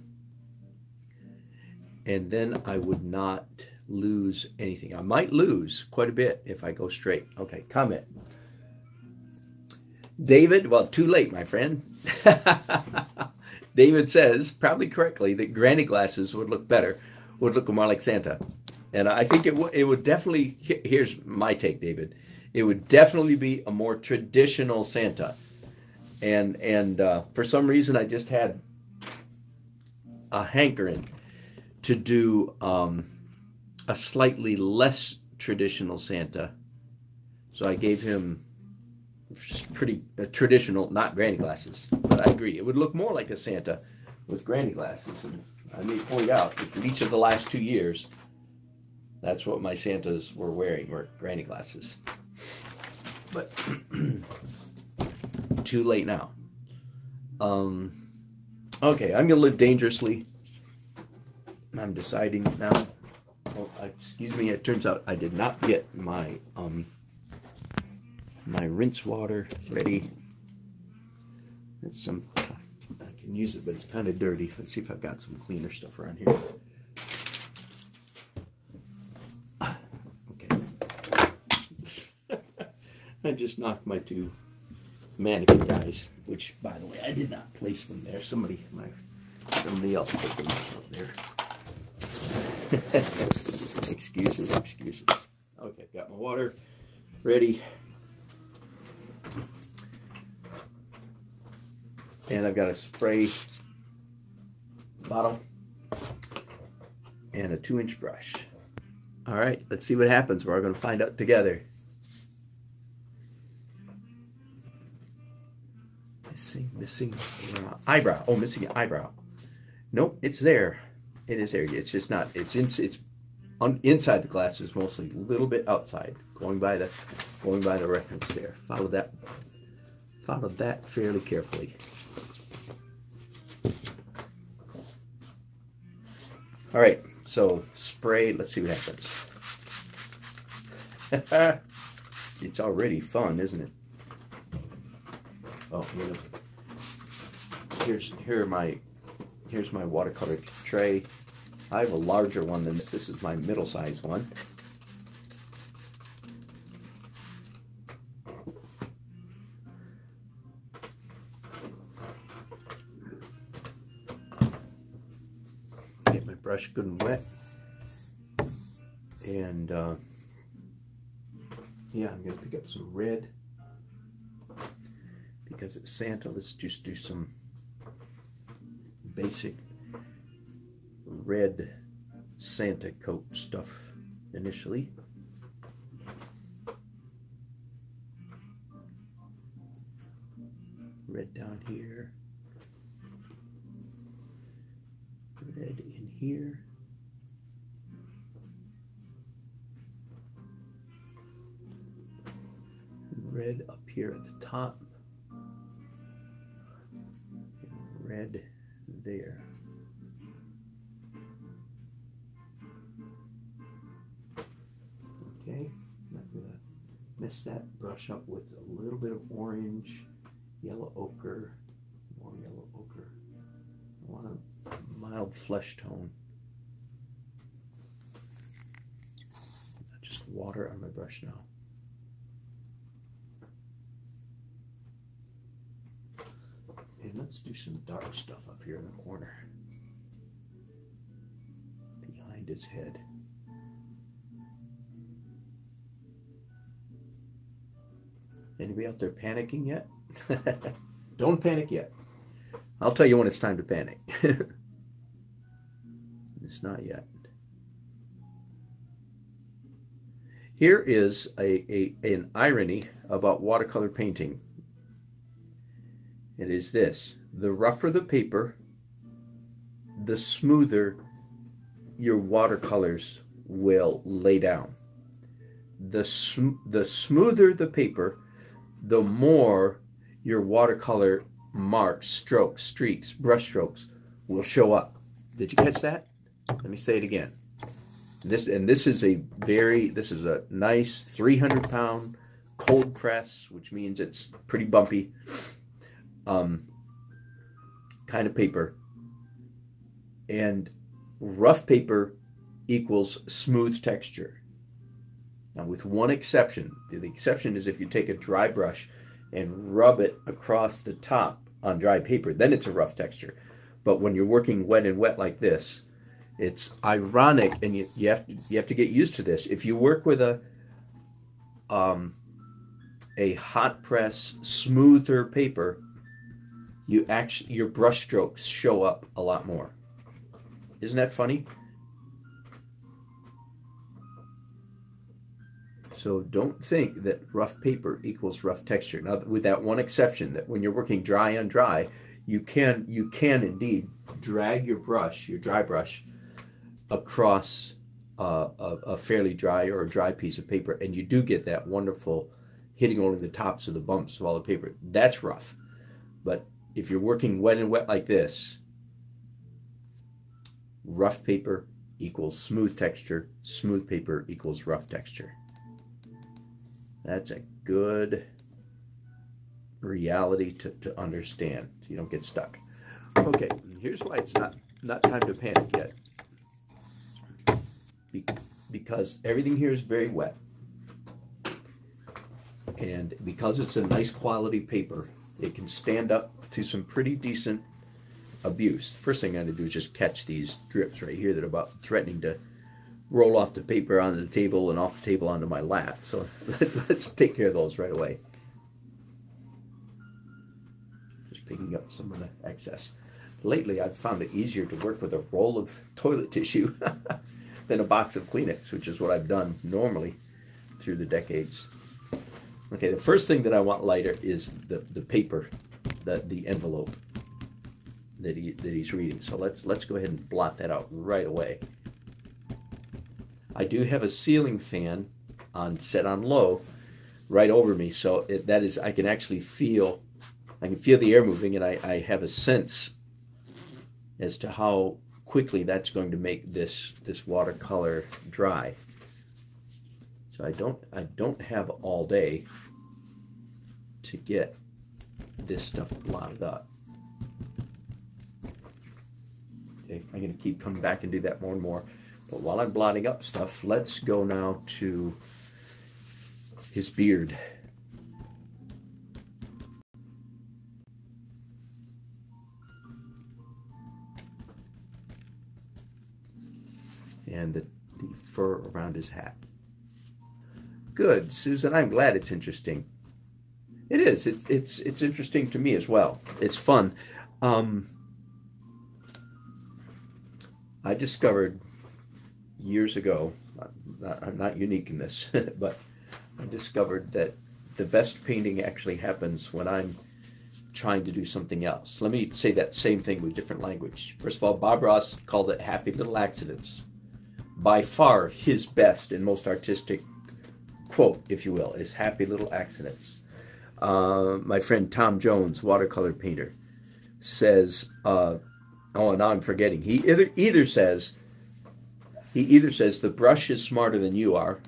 and then I would not lose anything. I might lose quite a bit if I go straight. Okay, comment. David, well, too late, my friend. David says, probably correctly, that granny glasses would look better, would look more like Santa. And I think it would definitely, here's my take, David. It would definitely be a more traditional Santa. And for some reason, I just had a hankering to do a slightly less traditional Santa. So I gave him pretty traditional, not granny glasses. But I agree, it would look more like a Santa with granny glasses. And I may point out that in each of the last 2 years, that's what my Santas were wearing, were granny glasses. But too late now. Okay, I'm gonna live dangerously. I'm deciding now. Oh, excuse me. It turns out I did not get my my rinse water ready. It's some. I can use it, but it's kind of dirty. Let's see if I've got some cleaner stuff around here. Okay. I just knocked my two mannequin guys, which, by the way, I did not place them there. Somebody else put them up there. Excuses. Okay, got my water ready. And I've got a spray bottle and a 2-inch brush. All right, let's see what happens. We're going to find out together. Missing eyebrow. Oh, missing an eyebrow. Nope, it's there. It is there. It's just not. It's inside the glasses mostly. A little bit outside. Going by the reference there. Follow that fairly carefully. All right. So spray. Let's see what happens. It's already fun, isn't it? Oh, here's my watercolor tray. I have a larger one than this. This is my middle-sized one. Get my brush good and wet. And yeah, I'm going to pick up some red. Because it's Santa, let's just do some basic red Santa coat stuff initially. Red down here. Red in here. Red up here at the top. Red there. Okay, I'm going to mix that brush up with a little bit of orange, yellow ochre, more yellow ochre. I want a mild flesh tone. Just water on my brush now. And let's do some dark stuff up here in the corner. Behind his head. Anybody out there panicking yet? Don't panic yet. I'll tell you when it's time to panic. It's not yet. Here is an irony about watercolor painting. It is this: the rougher the paper, the smoother your watercolors will lay down. The smoother the paper, the more your watercolor marks, strokes, streaks, brush strokes will show up. Did you catch that? Let me say it again. This is a nice 300-pound cold press, which means it's pretty bumpy. Kind of paper, and rough paper equals smooth texture. Now, with one exception. The exception is if you take a dry brush and rub it across the top on dry paper, then it's a rough texture. But when you're working wet and wet like this, it's ironic, and you have to get used to this. If you work with a hot press smoother paper, your brush strokes show up a lot more. Isn't that funny? So don't think that rough paper equals rough texture. Now, with that one exception, that when you're working dry on dry, you can indeed drag your dry brush, across a fairly dry or a dry piece of paper, and you do get that wonderful hitting only the tops of the bumps of all the paper. That's rough. But if you're working wet and wet like this, Rough paper equals smooth texture. Smooth paper equals rough texture. That's a good reality to understand so you don't get stuck. Okay, here's why it's not time to panic yet. Because everything here is very wet. And because it's a nice quality paper, it can stand up to some pretty decent abuse. First thing I'm going to do is just catch these drips right here that are about threatening to roll off the paper onto the table and off the table onto my lap. So let's take care of those right away. Just picking up some of the excess. Lately, I've found it easier to work with a roll of toilet tissue than a box of Kleenex, which is what I've done normally through the decades. Okay, the first thing that I want lighter is the paper, the envelope that he's reading. So let's go ahead and blot that out right away. I do have a ceiling fan set on low right over me, so I can actually feel the air moving, and I have a sense as to how quickly that's going to make this watercolor dry. So I don't have all day to get this stuff blotted up. Okay, I'm going to keep coming back and do that more and more. But while I'm blotting up stuff, let's go now to his beard. And the fur around his hat. Good, Susan. I'm glad it's interesting. It is. It's interesting to me as well. It's fun. I discovered years ago, I'm not unique in this, but I discovered that the best painting actually happens when I'm trying to do something else. Let me say that same thing with different language. First of all, Bob Ross called it happy little accidents. By far his best and most artistic quote, if you will, is happy little accidents. My friend Tom Jones, watercolor painter, says, oh, now I'm forgetting. He either says the brush is smarter than you are,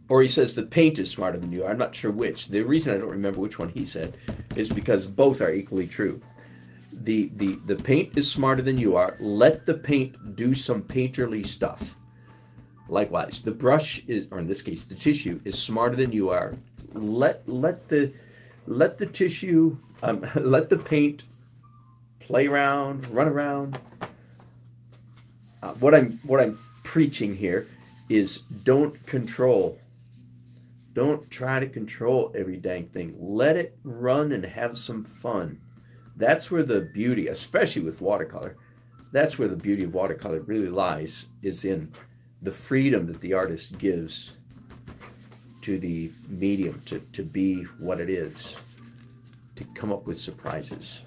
or he says the paint is smarter than you are. I'm not sure which. The reason I don't remember which one he said is because both are equally true. The paint is smarter than you are. Let the paint do some painterly stuff. Likewise, the brush is, or in this case, the tissue is smarter than you are. Let the tissue, let the paint play around, run around. What I'm preaching here is don't control. Don't try to control every dang thing. Let it run and have some fun. That's where the beauty, especially with watercolor, that's where the beauty of watercolor really lies, is in the freedom that the artist gives to the medium to be what it is, to come up with surprises.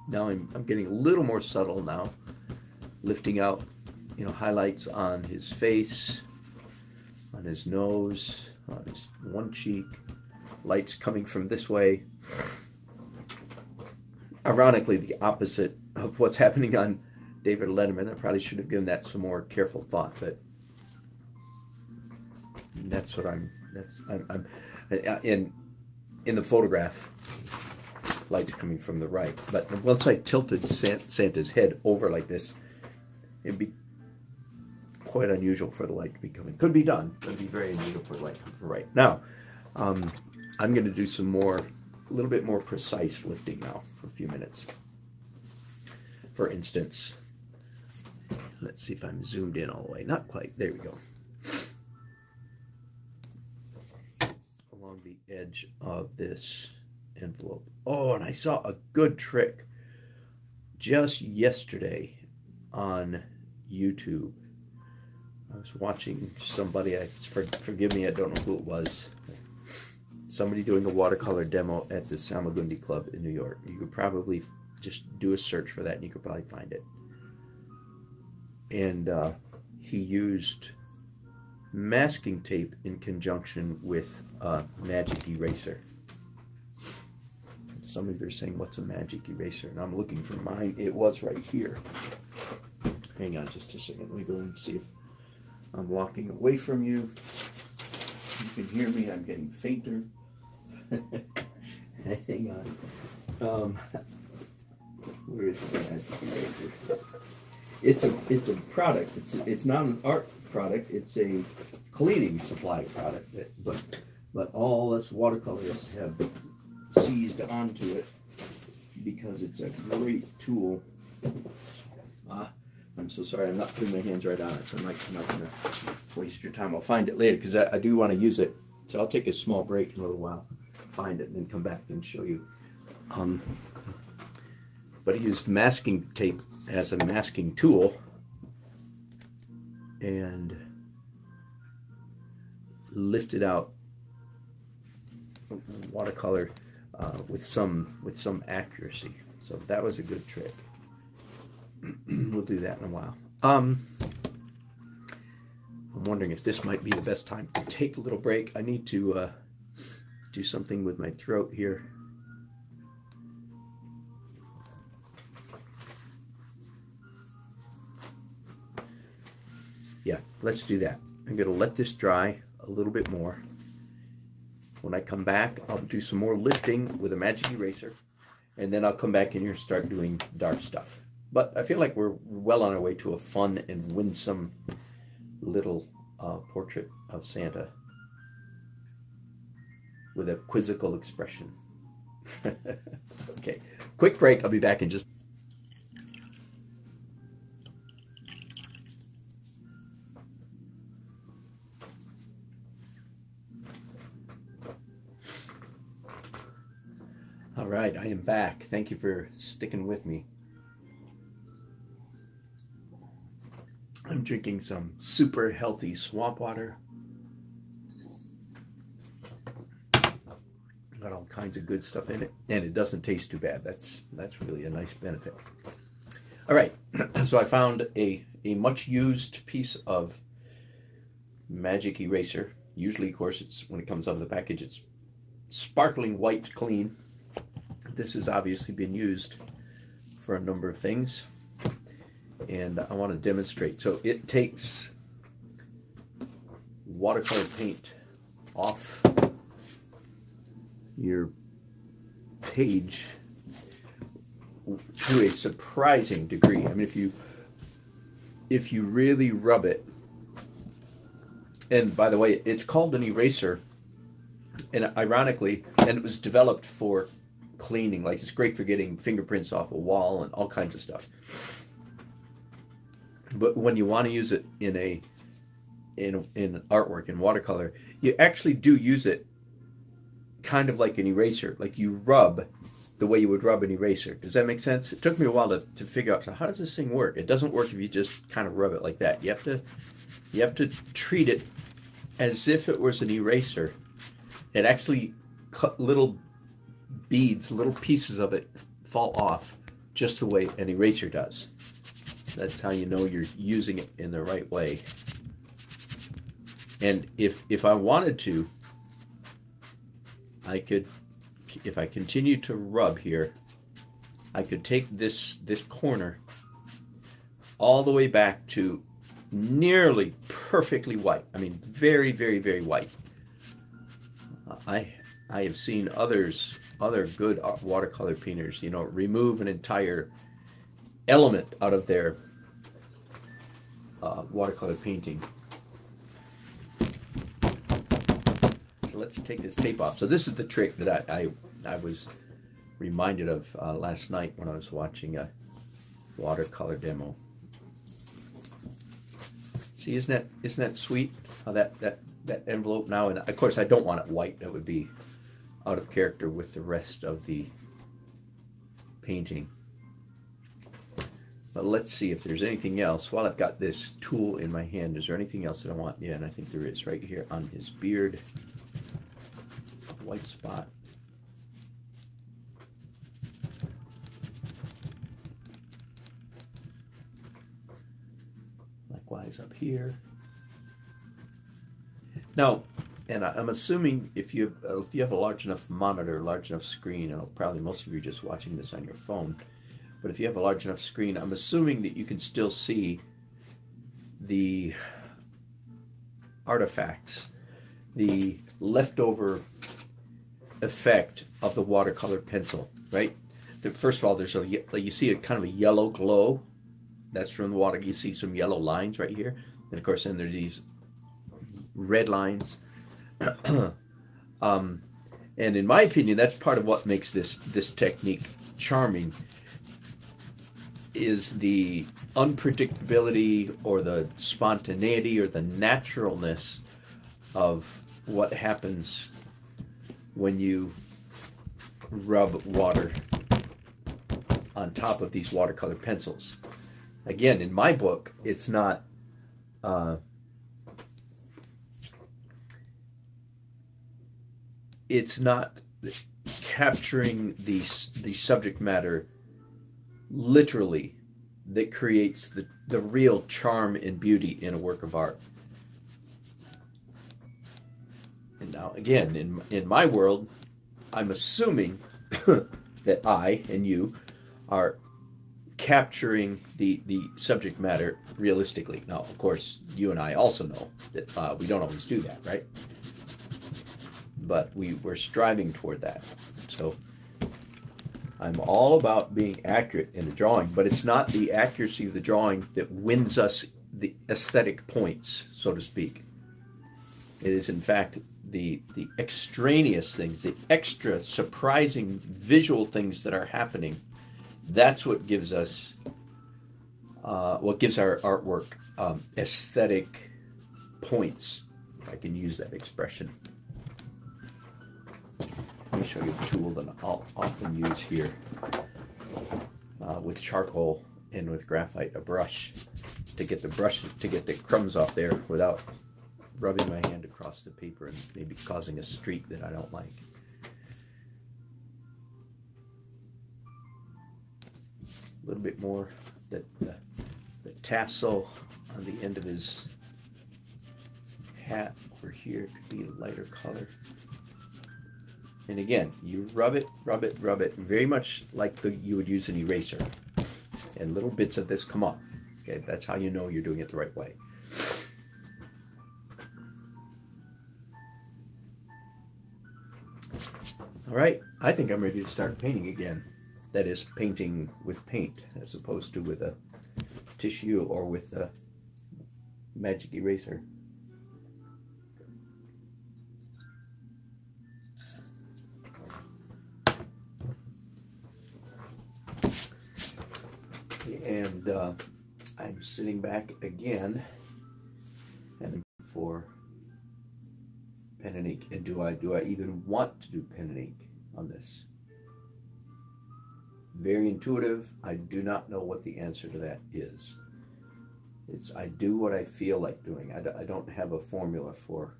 Now I'm getting a little more subtle now, lifting out, highlights on his face, on his nose, on his one cheek, lights coming from this way. Ironically, the opposite of what's happening on David Letterman. I probably should have given that some more careful thought, but that's what I'm in the photograph. Lights coming from the right, but once I tilted Santa's head over like this, it'd be quite unusual for the light to be coming. Could be done, but it'd be very unusual for the light to come from the right. Now, I'm going to do a little bit more precise lifting now for a few minutes. For instance, let's see if I'm zoomed in all the way. Not quite. There we go. Along the edge of this envelope. Oh, and I saw a good trick just yesterday on YouTube. I was watching somebody, forgive me, I don't know who it was. Somebody doing a watercolor demo at the Salmagundi Club in New York. You could probably just do a search for that and you could probably find it. And he used masking tape in conjunction with a magic eraser. Let's Some of you are saying, what's a magic eraser? And I'm looking for mine. It was right here. Hang on just a second. Let me go and see if I'm walking away from you. You can hear me. I'm getting fainter. Hang on. Where is the magic eraser? It's a product. It's not an art product. It's a cleaning supply product. But all us watercolorists have seized onto it because it's a great tool. I'm so sorry, I'm not putting my hands right on it, so I'm not going to waste your time. I'll find it later because I do want to use it. So I'll take a small break in a little while, find it, and then come back and show you. But I used masking tape as a masking tool and lifted out watercolor with some accuracy. So that was a good trick. We'll do that in a while. I'm wondering if this might be the best time to take a little break. I need to do something with my throat here. Yeah, let's do that. I'm going to let this dry a little bit more. When I come back, I'll do some more lifting with a magic eraser, and then I'll come back in here and start doing dark stuff. But I feel like we're well on our way to a fun and winsome little portrait of Santa with a quizzical expression. Okay, quick break. I'll be back in just... All right, I am back. Thank you for sticking with me. I'm drinking some super healthy swamp water. Got all kinds of good stuff in it, and it doesn't taste too bad. That's really a nice benefit. All right, so I found a much used piece of magic eraser. Usually, of course, it's when it comes out of the package, it's sparkling white clean. This has obviously been used for a number of things, and I want to demonstrate. So it takes watercolor paint off your page to a surprising degree. I mean, if you really rub it, and by the way, it's called an eraser, and ironically, and it was developed for cleaning. Like, it's great for getting fingerprints off a wall and all kinds of stuff. But when you want to use it in artwork, in watercolor, you actually do use it kind of like an eraser. Like, you rub the way you would rub an eraser. Does that make sense? It took me a while to figure out, so how does this thing work? It doesn't work if you just kind of rub it like that. You have to treat it as if it was an eraser. It actually cut little beads, little pieces of it fall off just the way an eraser does. That's how you know you're using it in the right way. And if I wanted to, I could, if I continue to rub here, I could take this corner all the way back to nearly perfectly white. I mean, very, very, very white. I have seen other good watercolor painters, you know, remove an entire element out of their watercolor painting. So let's take this tape off. So this is the trick that I was reminded of last night when I was watching a watercolor demo. See, isn't that sweet? How that envelope now, and of course I don't want it white. That would be out of character with the rest of the painting. But let's see if there's anything else. While I've got this tool in my hand, is there anything else that I want? Yeah, and I think there is right here on his beard. White spot. Likewise up here. Now, And I'm assuming if you have a large enough monitor, large enough screen, and probably most of you are just watching this on your phone, but if you have a large enough screen, I'm assuming that you can still see the artifacts, the leftover effect of the watercolor pencil, right? First of all, there's you see a kind of a yellow glow. That's from the water. You see some yellow lines right here. And of course, then there's these red lines. And in my opinion, that's part of what makes this technique charming, is the unpredictability or the spontaneity or the naturalness of what happens when you rub water on top of these watercolor pencils. Again, in my book, it's not capturing the subject matter literally that creates the real charm and beauty in a work of art. And now, again, in my world, I'm assuming that I and you are capturing the subject matter realistically. Now, of course, you and I also know that we don't always do that, right? But we're striving toward that. So I'm all about being accurate in the drawing, but it's not the accuracy of the drawing that wins us the aesthetic points, so to speak. It is, in fact, the extraneous things, the extra surprising visual things that are happening. That's what gives us, what gives our artwork aesthetic points, if I can use that expression. Let me show you a tool that I'll often use here with charcoal and with graphite, a brush to get the crumbs off there without rubbing my hand across the paper and maybe causing a streak that I don't like. A little bit more, the tassel on the end of his hat over here could be a lighter color. And again, you rub it, very much like you would use an eraser. And little bits of this come up. Okay, that's how you know you're doing it the right way. All right, I think I'm ready to start painting again. That is, painting with paint, as opposed to with a tissue or with a magic eraser. And I'm sitting back again and for pen and ink. And do I even want to do pen and ink on this? Very intuitive. I do not know what the answer to that is. I do what I feel like doing. I don't have a formula for.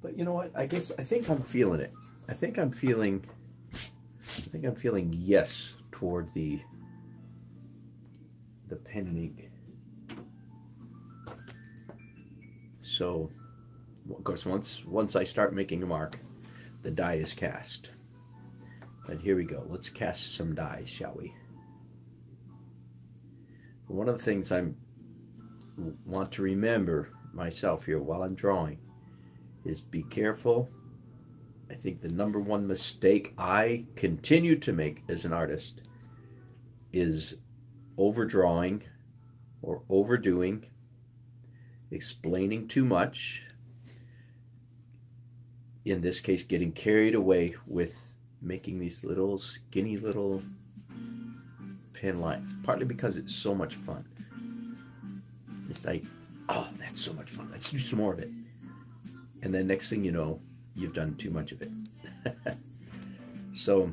But you know what? I think I'm feeling it. I think I'm feeling yes toward the pen and ink. So, of course, once I start making a mark, the die is cast. But here we go. Let's cast some dies, shall we? One of the things I want to remember myself here while I'm drawing is be careful. I think the number one mistake I continue to make as an artist is overdrawing or overdoing, explaining too much. In this case, getting carried away with making these little skinny little pen lines, partly because it's so much fun. It's like, oh, that's so much fun. Let's do some more of it. And then next thing you know, you've done too much of it. So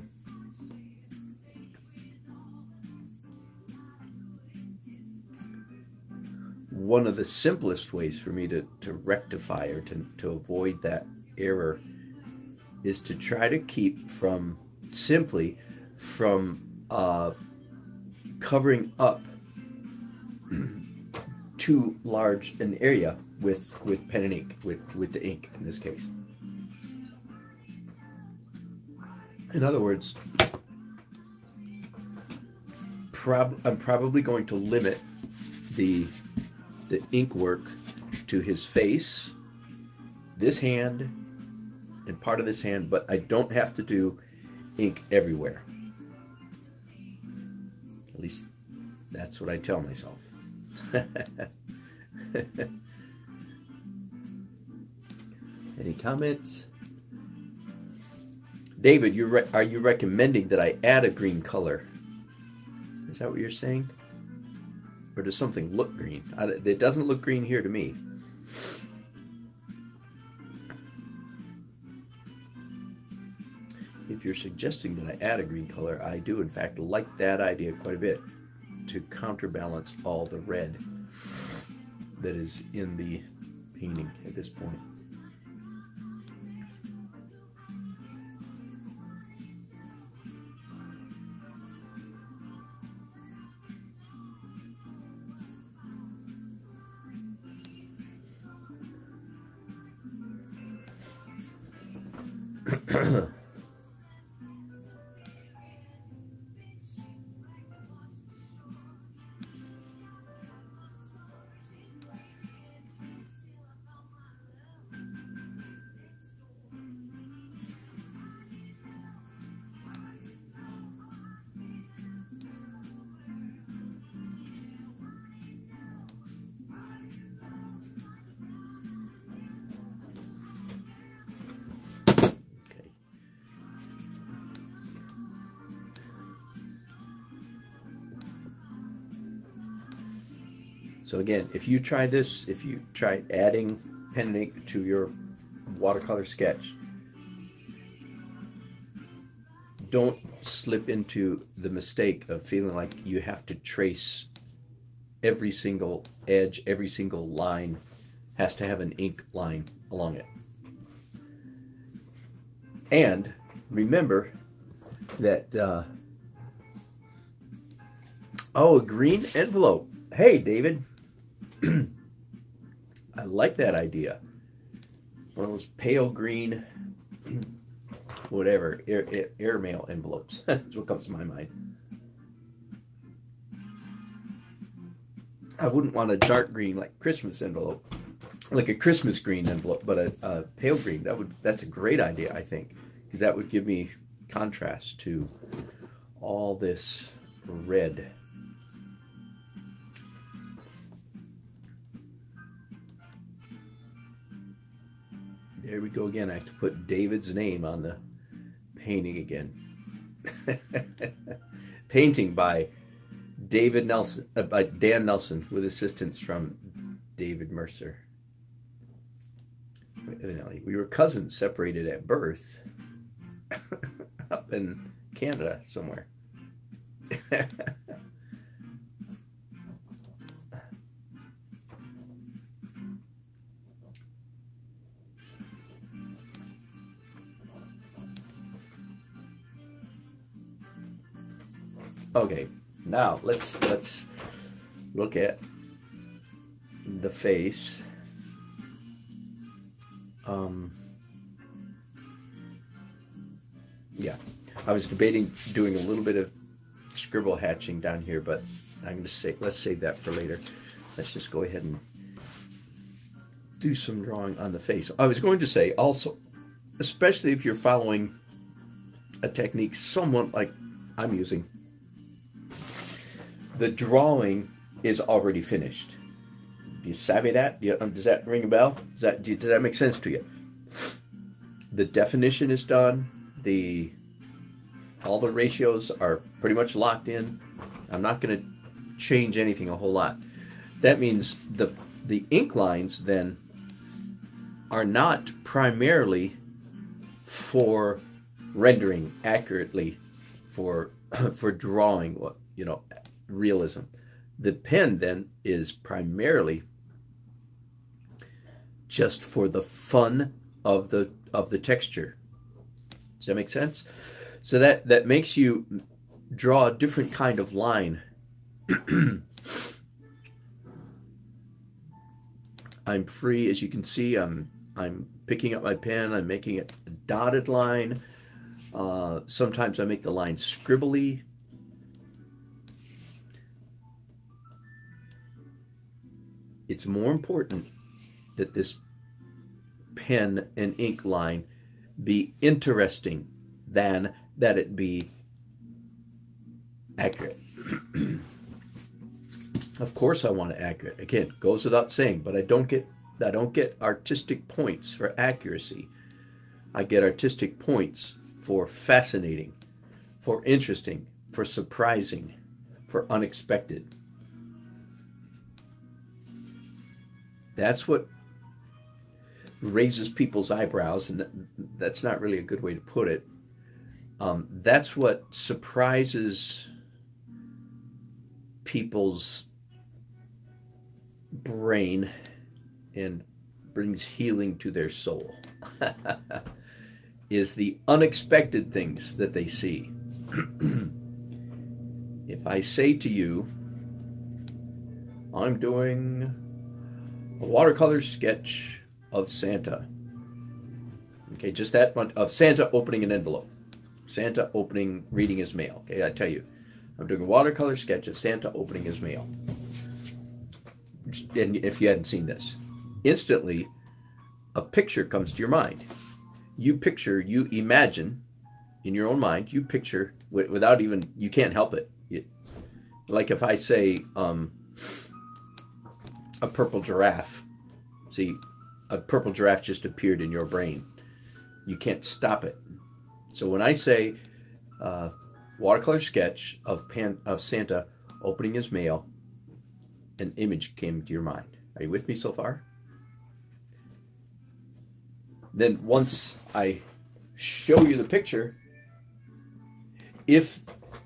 one of the simplest ways for me to rectify or to avoid that error is to try to keep from covering up too large an area with pen and ink, with the ink in this case. In other words, I'm probably going to limit the ink work to his face, this hand, and part of this hand, but I don't have to do ink everywhere. At least that's what I tell myself. Any comments? David, are you recommending that I add a green color? Is that what you're saying? Or does something look green? It doesn't look green here to me. If you're suggesting that I add a green color, I do in fact like that idea quite a bit, to counterbalance all the red that is in the painting at this point. So again, if you try this, if you try adding pen and ink to your watercolor sketch, don't slip into the mistake of feeling like you have to trace every single edge, every single line has to have an ink line along it. And remember that, oh, a green envelope. Hey, David. I like that idea. One of those pale green, whatever, airmail envelopes. That's what comes to my mind. I wouldn't want a dark green like Christmas envelope, like a Christmas green envelope, but a pale green. That's a great idea, I think, because that would give me contrast to all this red. There we go again. I have to put David's name on the painting again. Painting by David Nelson, by Dan Nelson, with assistance from David Mercer. Evidently, we were cousins, separated at birth, up in Canada somewhere. Okay, now let's look at the face. Yeah, I was debating doing a little bit of scribble hatching down here, but I'm going to say let's save that for later. Let's just go ahead and do some drawing on the face. I was going to say also, especially if you're following a technique somewhat like I'm using, the drawing is already finished. Do you savvy that? Does that ring a bell? Does that make sense to you? The definition is done. All the ratios are pretty much locked in. I'm not going to change anything a whole lot. That means the ink lines then are not primarily for rendering accurately, for drawing realism. The pen then is primarily just for the fun of the texture. Does that make sense? So that makes you draw a different kind of line. I'm free. As you can see, I'm picking up my pen. I'm making it a dotted line. Sometimes I make the line scribbly. It's more important that this pen and ink line be interesting than that it be accurate. Of course I want it accurate. Again, goes without saying, but I don't get artistic points for accuracy. I get artistic points for fascinating, for interesting, for surprising, for unexpected. That's what raises people's eyebrows, and that's not really a good way to put it. That's what surprises people's brain and brings healing to their soul. Is the unexpected things that they see. If I say to you, I'm doing a watercolor sketch of Santa. Okay, just that one, of Santa opening an envelope. Santa reading his mail. Okay, I tell you, I'm doing a watercolor sketch of Santa opening his mail. And if you hadn't seen this, instantly a picture comes to your mind. You imagine in your own mind, you picture without even, you can't help it. Like if I say a purple giraffe, see, a purple giraffe just appeared in your brain. You can't stop it. So when I say watercolor sketch of Santa opening his mail, an image came to your mind. Are you with me so far? Then once I show you the picture, if,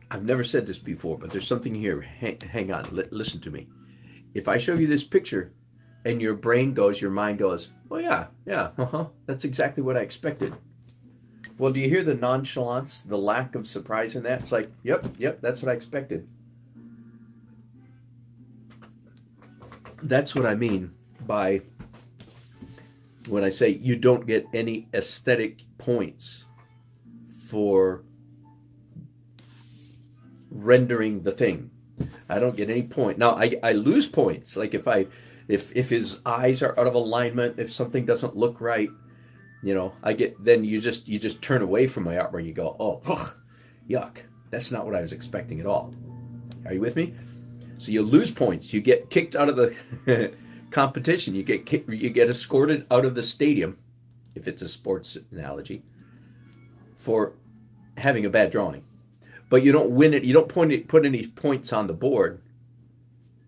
I've never said this before, but there's something here, hang on, listen to me. If I show you this picture and your mind goes, oh yeah, that's exactly what I expected. Well, do you hear the nonchalance, the lack of surprise in that? It's like, yep, that's what I expected. That's what I mean by when I say you don't get any aesthetic points for rendering the thing. I don't get any point. Now I lose points. Like if his eyes are out of alignment, if something doesn't look right, then you just turn away from my artwork. You go, oh, yuck. That's not what I was expecting at all. Are you with me? So you lose points. You get kicked out of the competition. You get escorted out of the stadium, if it's a sports analogy, for having a bad drawing. But you don't win it. You don't put any points on the board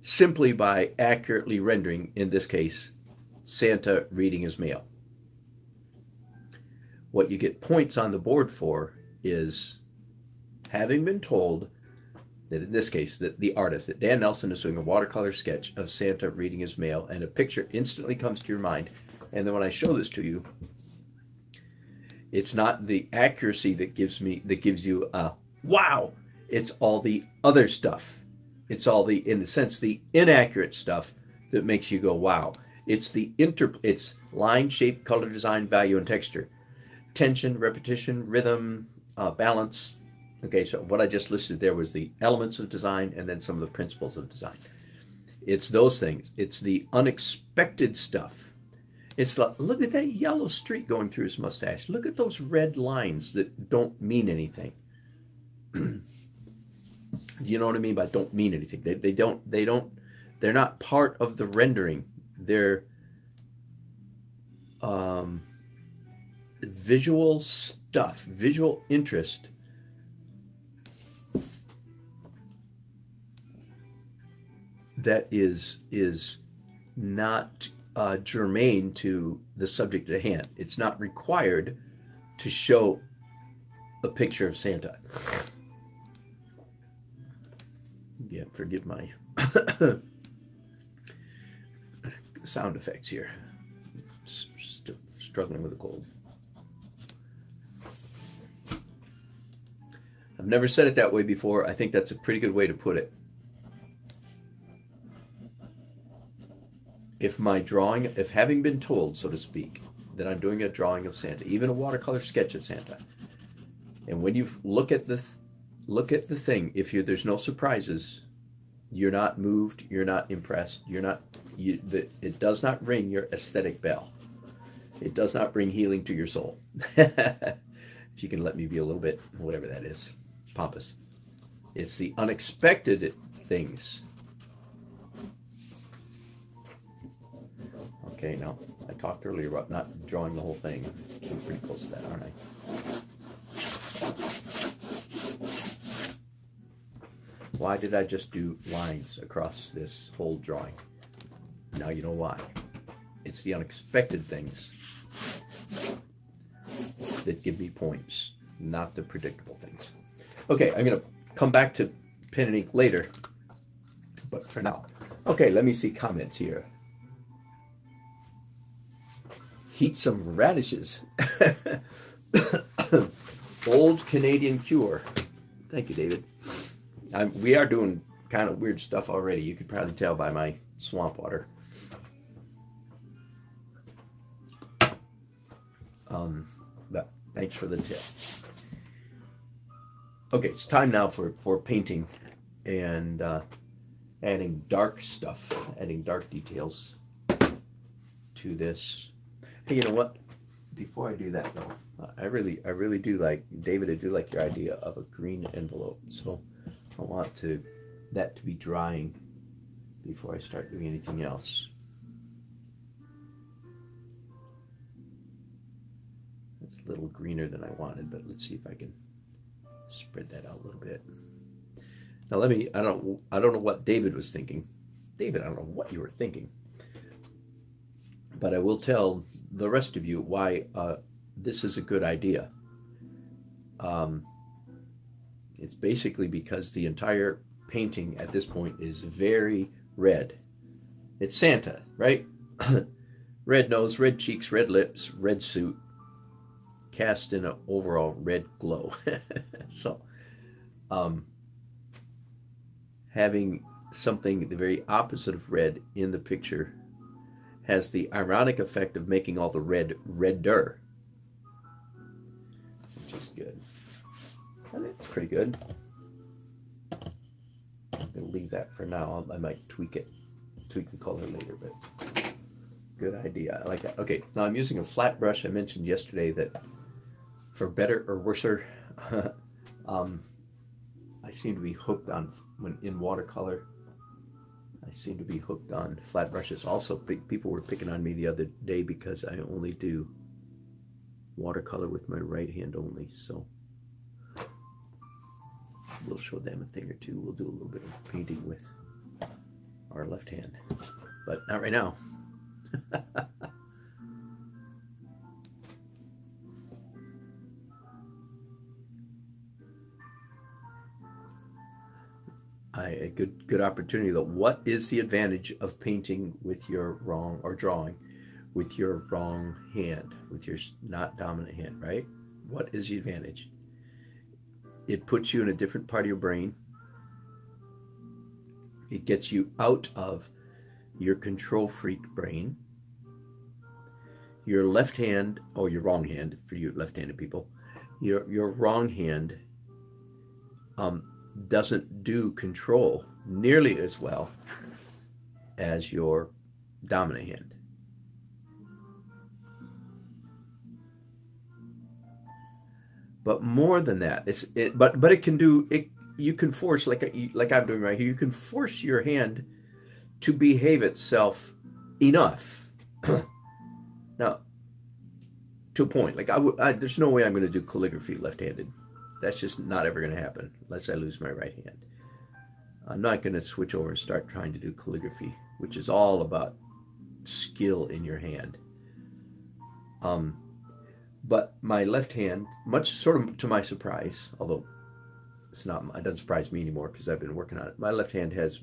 simply by accurately rendering, in this case, Santa reading his mail. What you get points on the board for is having been told that in this case, that the artist, that Dan Nelson is doing a watercolor sketch of Santa reading his mail, and a picture instantly comes to your mind. And then when I show this to you, it's not the accuracy that gives you a wow. It's all the other stuff. It's all the, in a sense, the inaccurate stuff that makes you go wow. It's it's line, shape, color, design, value, and texture, tension, repetition, rhythm, balance. Okay, so what I just listed there was the elements of design and then some of the principles of design. It's those things. It's the unexpected stuff. It's like, look at that yellow streak going through his mustache. Look at those red lines that don't mean anything. Do you know what I mean by don't mean anything? They're not part of the rendering. They're visual stuff, visual interest that is not germane to the subject at hand. It's not required to show a picture of Santa. Yeah, forgive my sound effects here. Struggling with a cold. I've never said it that way before. I think that's a pretty good way to put it. if my drawing, if having been told, so to speak, that I'm doing a drawing of Santa, even a watercolor sketch of Santa, and when you look at the thing, if there's no surprises, you're not moved, you're not impressed, it does not ring your aesthetic bell. It does not bring healing to your soul. If you can let me be a little bit, whatever that is, pompous. It's the unexpected things. Okay, now, I talked earlier about not drawing the whole thing. I'm pretty close to that, aren't I? Why did I just do lines across this whole drawing? Now you know why. It's the unexpected things that give me points, not the predictable things. Okay, I'm going to come back to pen and ink later, but for now. Okay, let me see comments here. Heat some radishes. Old Canadian cure. Thank you, David. We are doing kind of weird stuff already. You could probably tell by my swamp water. But thanks for the tip. Okay, it's time now for painting and adding dark stuff, adding dark details to this. Hey, you know what? Before I do that though, I really do like, David, I do like your idea of a green envelope. So I want that to be drying before I start doing anything else. It's a little greener than I wanted, but let's see if I can spread that out a little bit. Now I don't know what David was thinking. David, I don't know what you were thinking. But I will tell the rest of you why this is a good idea. It's basically because the entire painting at this point is very red. It's Santa, right? Red nose, red cheeks, red lips, red suit, cast in an overall red glow. So, having something the very opposite of red in the picture has the ironic effect of making all the red redder, which is good. I think it's pretty good. I'm going to leave that for now. I might tweak the color later, but good idea. I like that. Okay, now I'm using a flat brush. I mentioned yesterday that for better or worser, I seem to be hooked on, when in watercolor, I seem to be hooked on flat brushes. Also, people were picking on me the other day because I only do watercolor with my right hand only. So we'll show them a thing or two. We'll do a little bit of painting with our left hand, but not right now. A good opportunity though. What is the advantage of painting with your wrong, or drawing with your wrong hand, with your not dominant hand, right? What is the advantage? It puts you in a different part of your brain. It gets you out of your control freak brain. Your left hand, or your wrong hand, for you left-handed people, your wrong hand doesn't do control nearly as well as your dominant hand. But more than that, but it can do it. You can force, like I'm doing right here. You can force your hand to behave itself enough. Now, to a point. Like there's no way I'm going to do calligraphy left-handed. That's just not ever going to happen unless I lose my right hand. I'm not going to switch over and start trying to do calligraphy, which is all about skill in your hand. But my left hand, much sort of to my surprise, although it doesn't surprise me anymore because I've been working on it. My left hand has,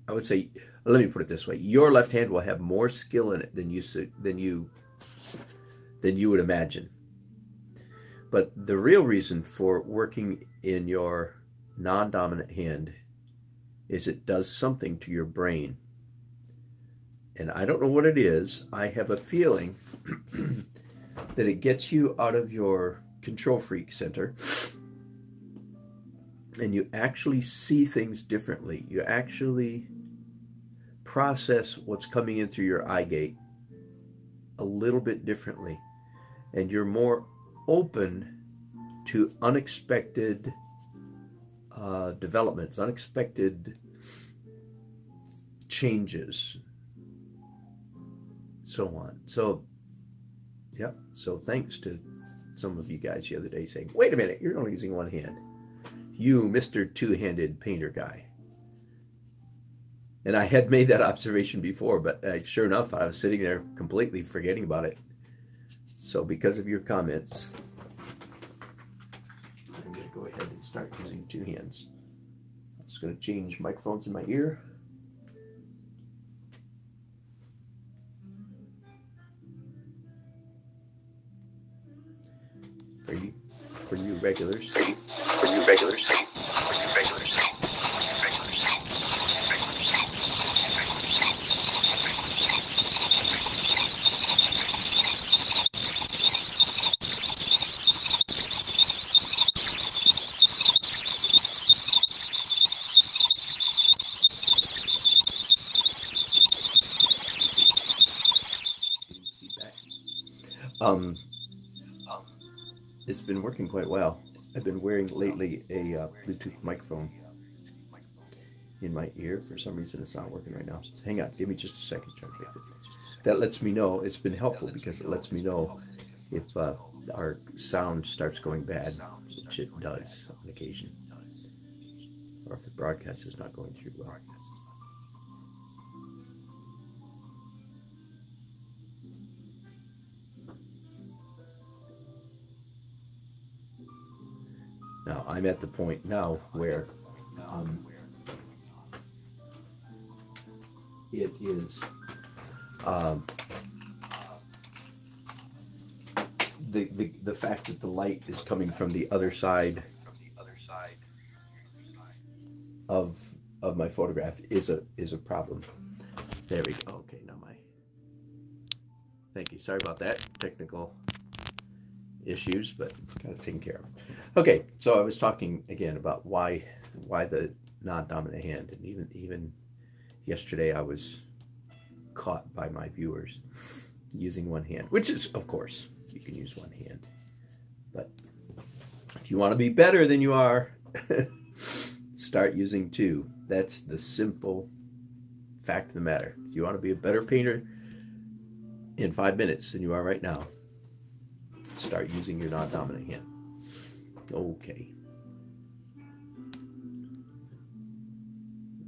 I would say, let me put it this way: your left hand will have more skill in it than you would imagine. But the real reason for working in your non-dominant hand is it does something to your brain And I don't know what it is. I have a feeling that it gets you out of your control freak center and you actually see things differently. You actually process what's coming in through your eye gate a little bit differently. And you're more open to unexpected developments, unexpected changes, so on. So, yeah. So thanks to some of you guys the other day saying, wait a minute, you're only using one hand. You, Mr. Two-handed painter guy. And I had made that observation before, but sure enough, I was sitting there completely forgetting about it. So because of your comments, I'm going to go ahead and start using two hands. I'm just going to change microphones in my ear. For you regulars. It's been working quite well. I've been wearing lately a Bluetooth microphone in my ear. For some reason, it's not working right now. So hang on, give me just a second. That lets me know. It's been helpful because it lets me know if our sound starts going bad, which it does on occasion, or if the broadcast is not going through well. Now, I'm at the point now where it is the fact that the light is coming from the other side of my photograph is a problem. There we go. Okay, now thank you. Sorry about that. Technical issues, but got it taken care of. Okay, so I was talking again about why the non-dominant hand, and even yesterday I was caught by my viewers using one hand, which is, of course, you can use one hand, but if you want to be better than you are, start using two. That's the simple fact of the matter. If you want to be a better painter in 5 minutes than you are right now, start using your non-dominant hand. Okay.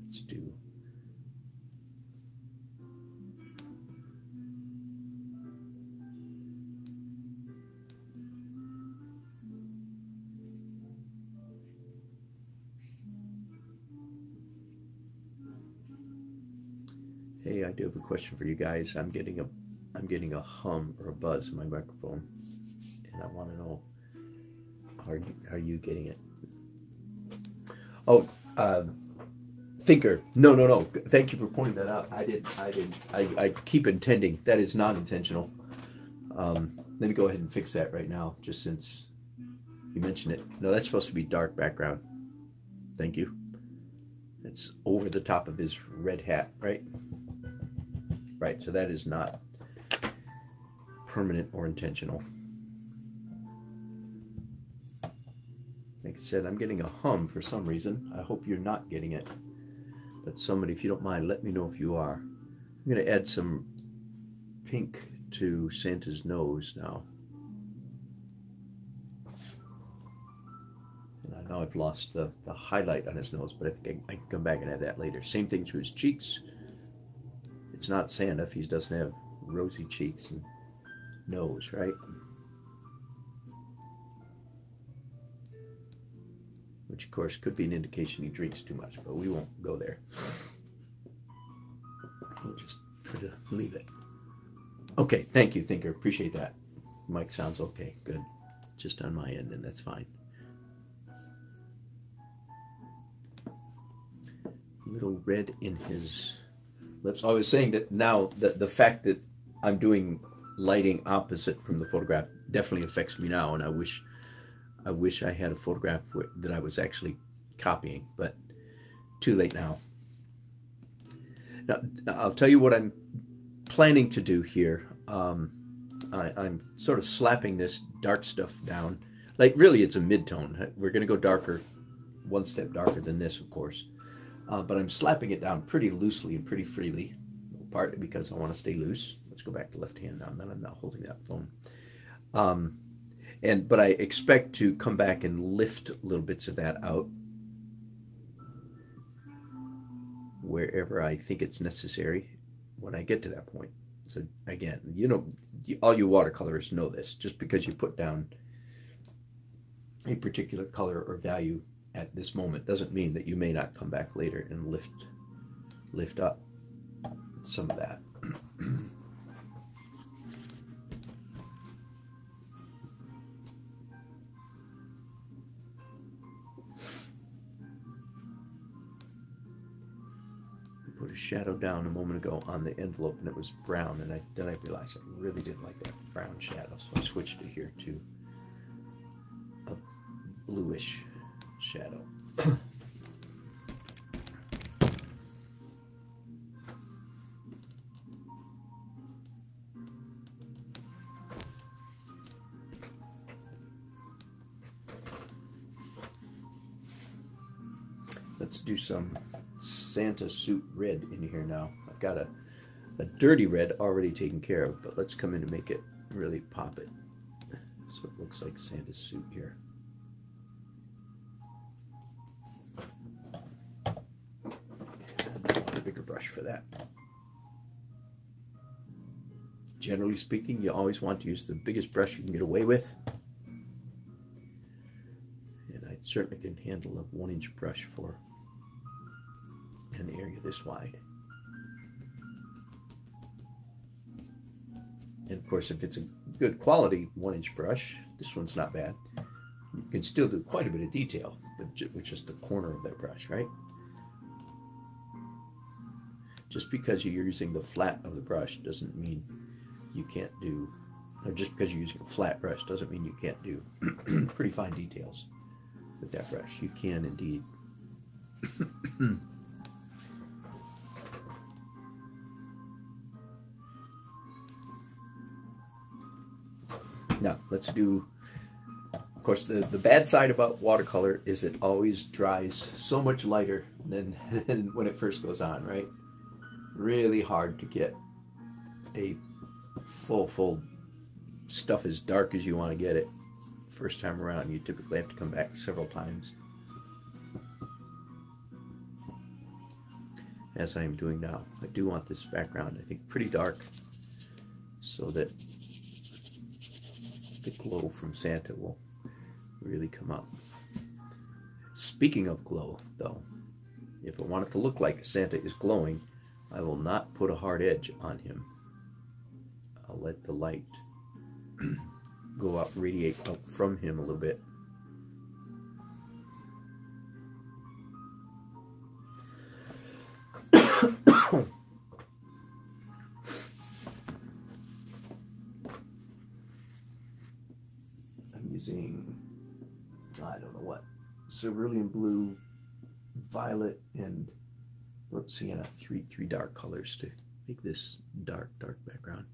Let's do. Hey, I do have a question for you guys. I'm getting a hum or a buzz in my microphone, and I want to know, are you getting it? Oh, Thinker. No. Thank you for pointing that out. I keep intending. That is not intentional. Let me go ahead and fix that right now, just since you mentioned it. No, that's supposed to be dark background. Thank you. It's over the top of his red hat, right? Right, so that is not permanent or intentional. Like I said, I'm getting a hum for some reason. I hope you're not getting it. But somebody, if you don't mind, let me know if you are. I'm going to add some pink to Santa's nose now. And I know I've lost the highlight on his nose, but I think I can come back and add that later. Same thing to his cheeks. It's not Santa if he doesn't have rosy cheeks and nose, right? Which, of course, could be an indication he drinks too much, but we won't go there. We'll just try to leave it. Okay, thank you, Thinker. Appreciate that. Mic sounds okay. Good. Just on my end, and that's fine. A little red in his So I was saying that now the fact that I'm doing lighting opposite from the photograph definitely affects me now, and I wish I had a photograph that I was actually copying, but too late now. Now I'll tell you what I'm planning to do here. I'm sort of slapping this dark stuff down. Like, really, it's a mid-tone. We're going to go darker, one step darker than this, of course. But I'm slapping it down pretty loosely and pretty freely, partly because I want to stay loose. Let's go back to left hand now, that I'm not holding that phone. But I expect to come back and lift little bits of that out wherever I think it's necessary when I get to that point. So again, you know, all you watercolorists know this. Just because you put down a particular color or value at this moment doesn't mean that you may not come back later and lift up some of that. Put a shadow down a moment ago on the envelope and it was brown, and then I realized I really didn't like that brown shadow, so I switched it here to a bluish shadow. Let's do some Santa suit red in here now. I've got a dirty red already taken care of, but let's come in and make it really pop it. So it looks like Santa's suit here. And I want a bigger brush for that. Generally speaking, you always want to use the biggest brush you can get away with. And I certainly can handle a 1-inch brush for an area this wide. And of course, if it's a good quality 1-inch brush, this one's not bad. You can still do quite a bit of detail with just the corner of that brush, right? Just because you're using the flat of the brush doesn't mean you can't do, or just because you're using a flat brush doesn't mean you can't do pretty fine details with that brush. You can indeed. Now, let's do, of course, the bad side about watercolor is it always dries so much lighter than when it first goes on, right? Really hard to get a full stuff as dark as you want to get it first time around. You typically have to come back several times, as I am doing now. I do want this background, I think, pretty dark so that the glow from Santa will really come up. Speaking of glow, though, if I want it to look like Santa is glowing, I will not put a hard edge on him. I'll let the light go up, radiate up from him a little bit. I'm using, I don't know what, cerulean blue, violet, and sienna, three dark colors to make this dark background.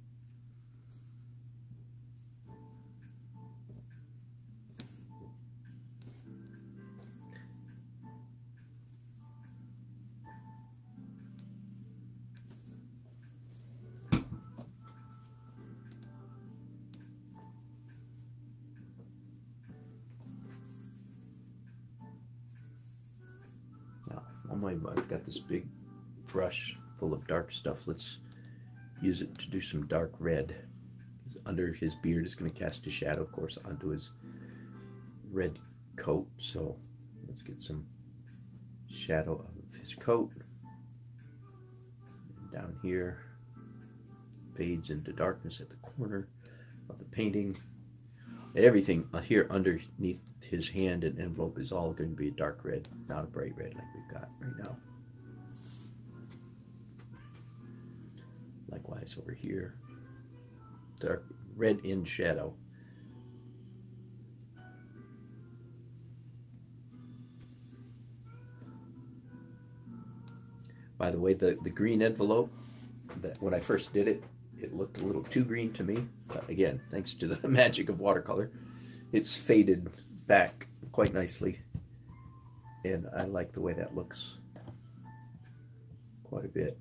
I've got this big brush full of dark stuff. Let's use it to do some dark red. Under his beard is going to cast a shadow, of course, onto his red coat. So let's get some shadow of his coat. And down here, fades into darkness at the corner of the painting. Everything here underneath his hand and envelope is all going to be a dark red, not a bright red like we've got right now. eyes over here. Dark red in shadow. By the way, the green envelope, that when I first did it, it looked a little too green to me. But again, thanks to the magic of watercolor, it's faded back quite nicely. And I like the way that looks quite a bit.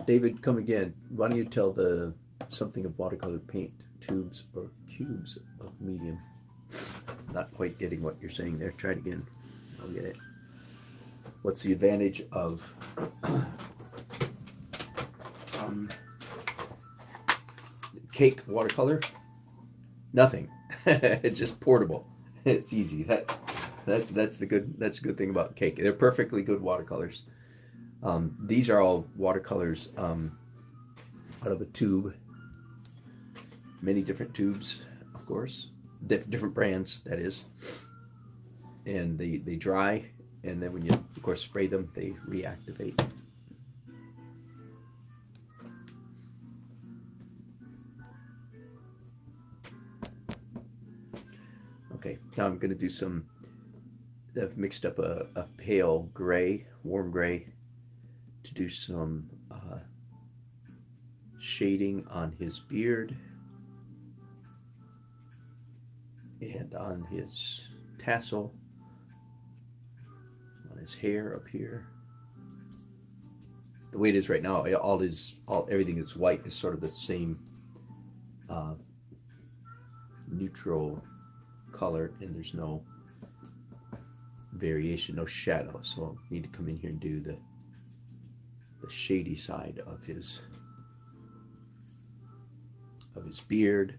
David, come again. Why don't you tell something of watercolor paint, tubes or cubes of medium? Not quite getting what you're saying there. Try it again. I'll get it. What's the advantage of cake watercolor? Nothing. It's just portable. It's easy. That's the good thing about cake. They're perfectly good watercolors. These are all watercolors out of a tube. Many different tubes, of course. Different brands, that is. And they dry, and then when you, of course, spray them, they reactivate. Okay, now I'm going to do some, I've mixed up a pale gray, warm gray, to do some shading on his beard and on his tassel, on his hair up here. The way it is right now, everything that's white is sort of the same neutral color, and there's no variation, no shadow. So I need to come in here and do the shady side of his beard,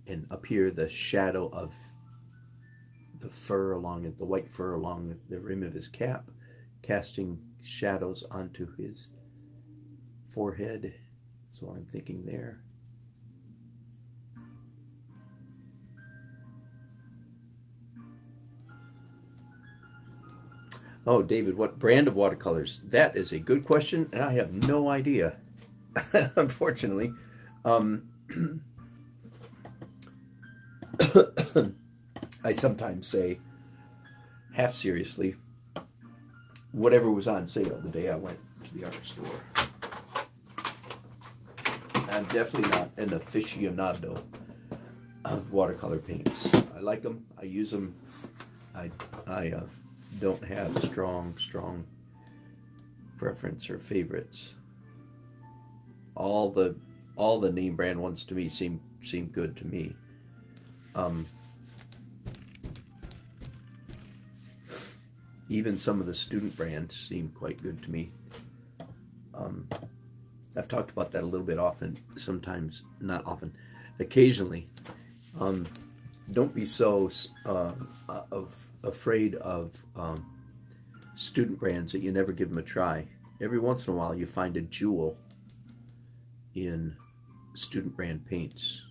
and up here the shadow of the fur along it, the white fur along the rim of his cap, casting shadows onto his forehead. That's what I'm thinking there. Oh, David, what brand of watercolors? That is a good question, and I have no idea, unfortunately. I sometimes say, half seriously, whatever was on sale the day I went to the art store. I'm definitely not an aficionado of watercolor paints. I like them, I use them, I don't have strong preference or favorites. All the name brand ones to me seem good to me. Even some of the student brands seem quite good to me. I've talked about that a little bit often, sometimes, not often, occasionally. Don't be so afraid of student brands that you never give them a try. Every once in a while you find a jewel in student brand paints,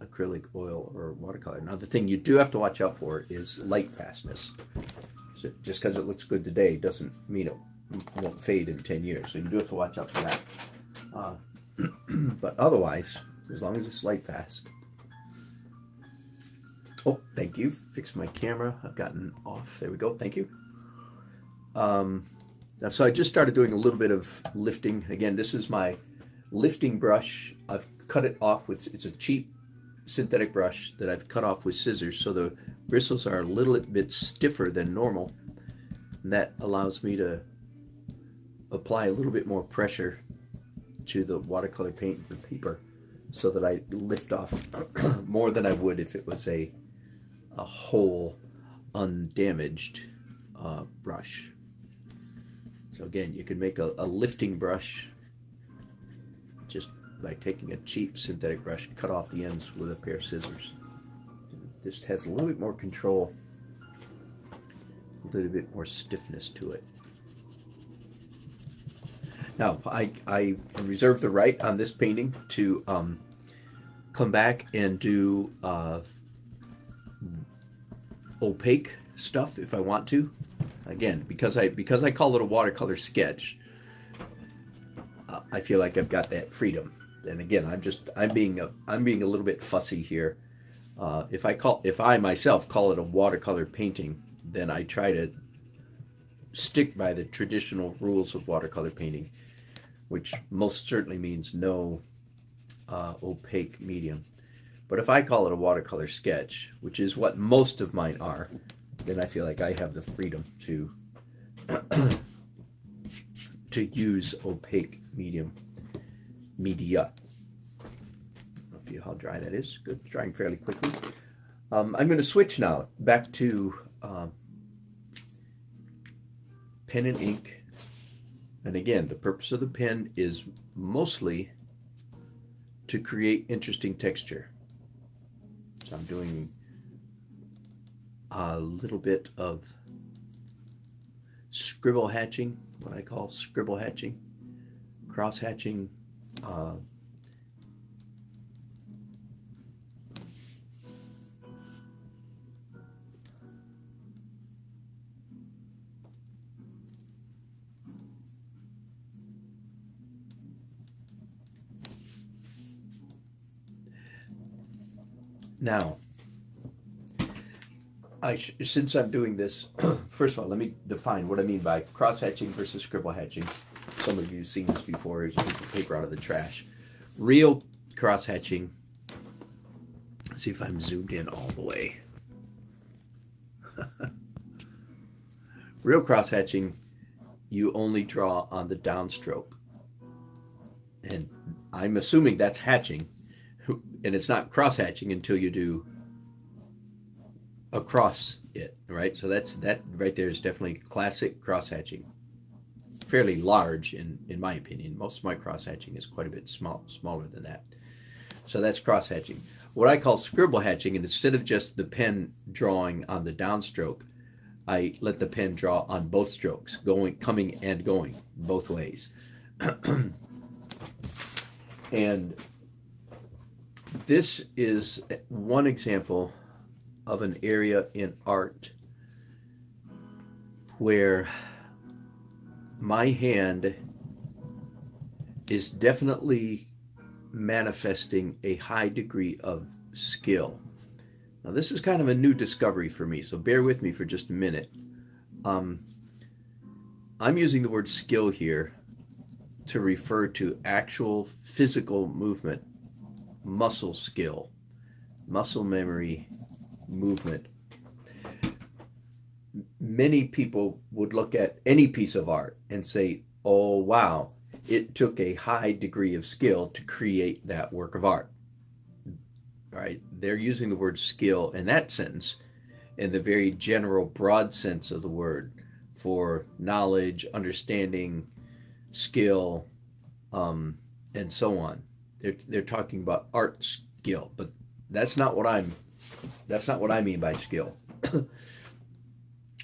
acrylic, oil, or watercolor. Now the thing you do have to watch out for is light fastness. So just because it looks good today doesn't mean it won't fade in 10 years. So you do have to watch out for that. But otherwise, as long as it's light fast. Oh, thank you. Fixed my camera. I've gotten off. There we go. Thank you. So I just started doing a little bit of lifting. Again, this is my lifting brush. I've cut it off with, it's a cheap synthetic brush that I've cut off with scissors, so the bristles are a little bit stiffer than normal, and that allows me to apply a little bit more pressure to the watercolor paint and paper, so that I lift off more than I would if it was a whole undamaged brush. So again, you can make a lifting brush just by taking a cheap synthetic brush, cut off the ends with a pair of scissors. This has a little bit more control, a little bit more stiffness to it. Now, I reserve the right on this painting to come back and do opaque stuff if I want to. Again, because I call it a watercolor sketch, I feel like I've got that freedom. And again, I'm being a little bit fussy here. If I myself call it a watercolor painting, then I try to stick by the traditional rules of watercolor painting, which most certainly means no opaque medium. But if I call it a watercolor sketch, which is what most of mine are, then I feel like I have the freedom to to use opaque media. I don't know how dry that is. Good, it's drying fairly quickly. I'm going to switch now back to pen and ink. And again, the purpose of the pen is mostly to create interesting texture. So I'm doing a little bit of scribble hatching, what I call scribble hatching, cross hatching, now, since I'm doing this, first of all, let me define what I mean by cross-hatching versus scribble hatching. Some of you have seen this before. Here's a piece of paper out of the trash. Real cross-hatching, let's see if I'm zoomed in all the way. Real cross-hatching, you only draw on the downstroke. And I'm assuming that's hatching. And it's not cross-hatching until you do across it, right? So that right there is definitely classic cross-hatching. Fairly large, in my opinion. Most of my cross-hatching is quite a bit smaller than that. So that's cross-hatching. What I call scribble hatching, and instead of just the pen drawing on the downstroke, I let the pen draw on both strokes, coming and going, both ways. And this is one example of an area in art where my hand is definitely manifesting a high degree of skill. Now, this is kind of a new discovery for me, so bear with me for just a minute. I'm using the word skill here to refer to actual physical movement, muscle skill, muscle memory, movement. Many people would look at any piece of art and say, oh wow, it took a high degree of skill to create that work of art. Right? They're using the word skill in that sentence in the very general, broad sense of the word for knowledge, understanding, skill, and so on. They're talking about art skill, but that's not what I mean by skill.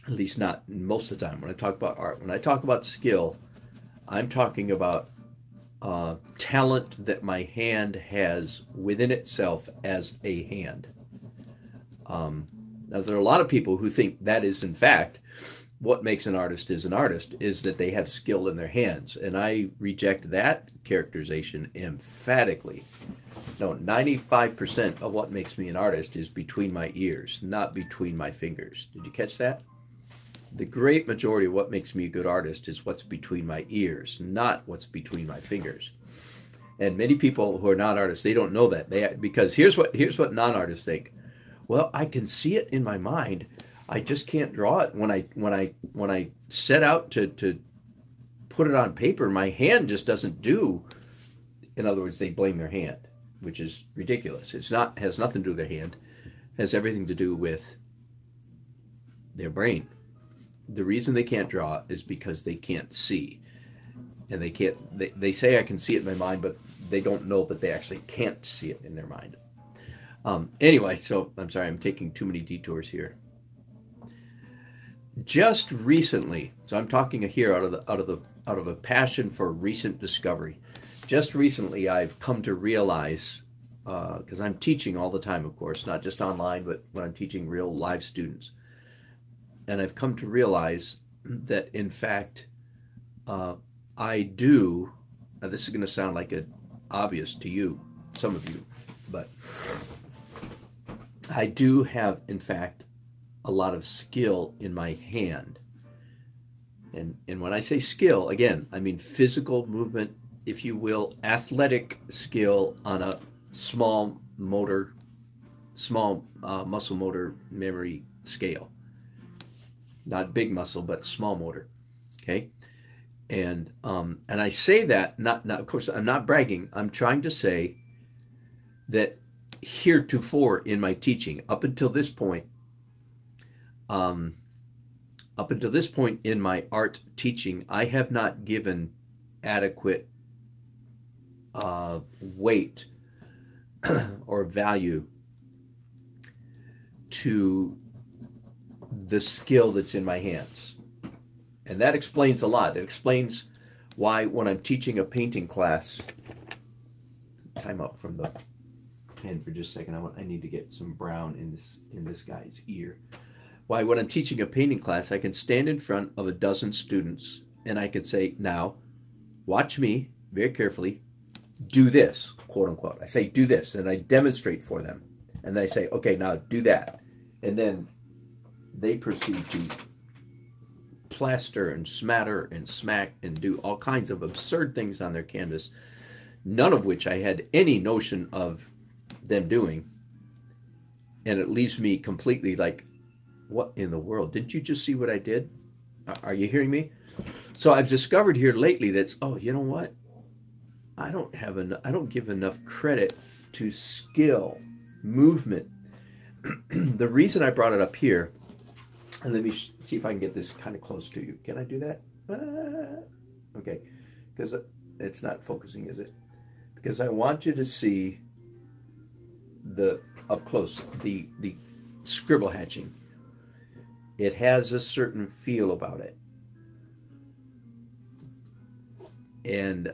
At least not most of the time when I talk about art. When I talk about skill, I'm talking about talent that my hand has within itself as a hand. Now, there are a lot of people who think that is, in fact, what makes an artist is that they have skill in their hands. And I reject that characterization emphatically. No, 95% of what makes me an artist is between my ears, not between my fingers. Did you catch that? The great majority of what makes me a good artist is what's between my ears, not what's between my fingers. And many people who are not artists, they don't know that. Because here's what non-artists think. Well, I can see it in my mind. I just can't draw it. When I set out to put it on paper, my hand just doesn't do. In other words, they blame their hand, which is ridiculous. Has nothing to do with their hand. It has everything to do with their brain. The reason they can't draw is because they can't see. And they say I can see it in my mind, but they don't know that they actually can't see it in their mind. Anyway, so I'm sorry, I'm taking too many detours here. Just recently, so I'm talking here out of a passion for recent discovery. Just recently, I've come to realize, because I'm teaching all the time, of course, not just online, but when I'm teaching real live students, And I've come to realize that, in fact, I do, now this is going to sound like it obvious to you, some of you, but I do have, in fact, a lot of skill in my hand. And when I say skill, again, I mean physical movement, if you will, athletic skill on a small muscle motor memory scale. Not big muscle, but small motor. Okay? And I say that, not of course, I'm not bragging. I'm trying to say that heretofore in my teaching, up until this point in my art teaching, I have not given adequate weight or value to the skill that's in my hands. And that explains a lot. It explains why when I'm teaching a painting class, time up from the pen for just a second. I need to get some brown in this guy's ear. Why when I'm teaching a painting class, I can stand in front of a dozen students and I can say, now, watch me very carefully, do this, quote unquote. I say, do this, and I demonstrate for them. And then I say, okay, now do that. And then they proceed to plaster and smatter and smack and do all kinds of absurd things on their canvas, none of which I had any notion of them doing. And it leaves me completely like, what in the world? Didn't you just see what I did? Are you hearing me? So I've discovered here lately that's, oh, you know what? I don't give enough credit to skill, movement. The reason I brought it up here, and let me see if I can get this kind of close to you. Can I do that? Okay, because it's not focusing, is it? Because I want you to see the up close, the scribble hatching. It has a certain feel about it. And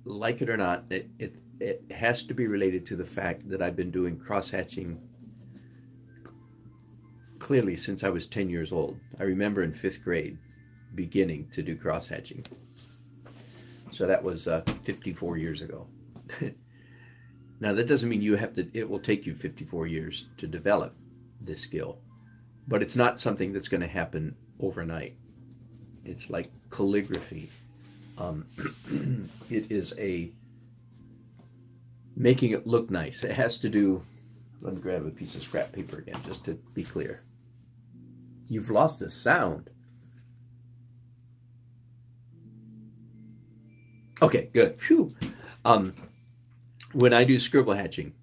like it or not, it has to be related to the fact that I've been doing cross-hatching clearly since I was 10 years old. I remember in 5th grade beginning to do cross-hatching. So that was 54 years ago. Now that doesn't mean it will take you 54 years to develop this skill. But it's not something that's going to happen overnight. It's like calligraphy. It is making it look nice. It has to do, let me grab a piece of scrap paper again, just to be clear. You've lost the sound. Okay, good. Phew. When I do scribble hatching,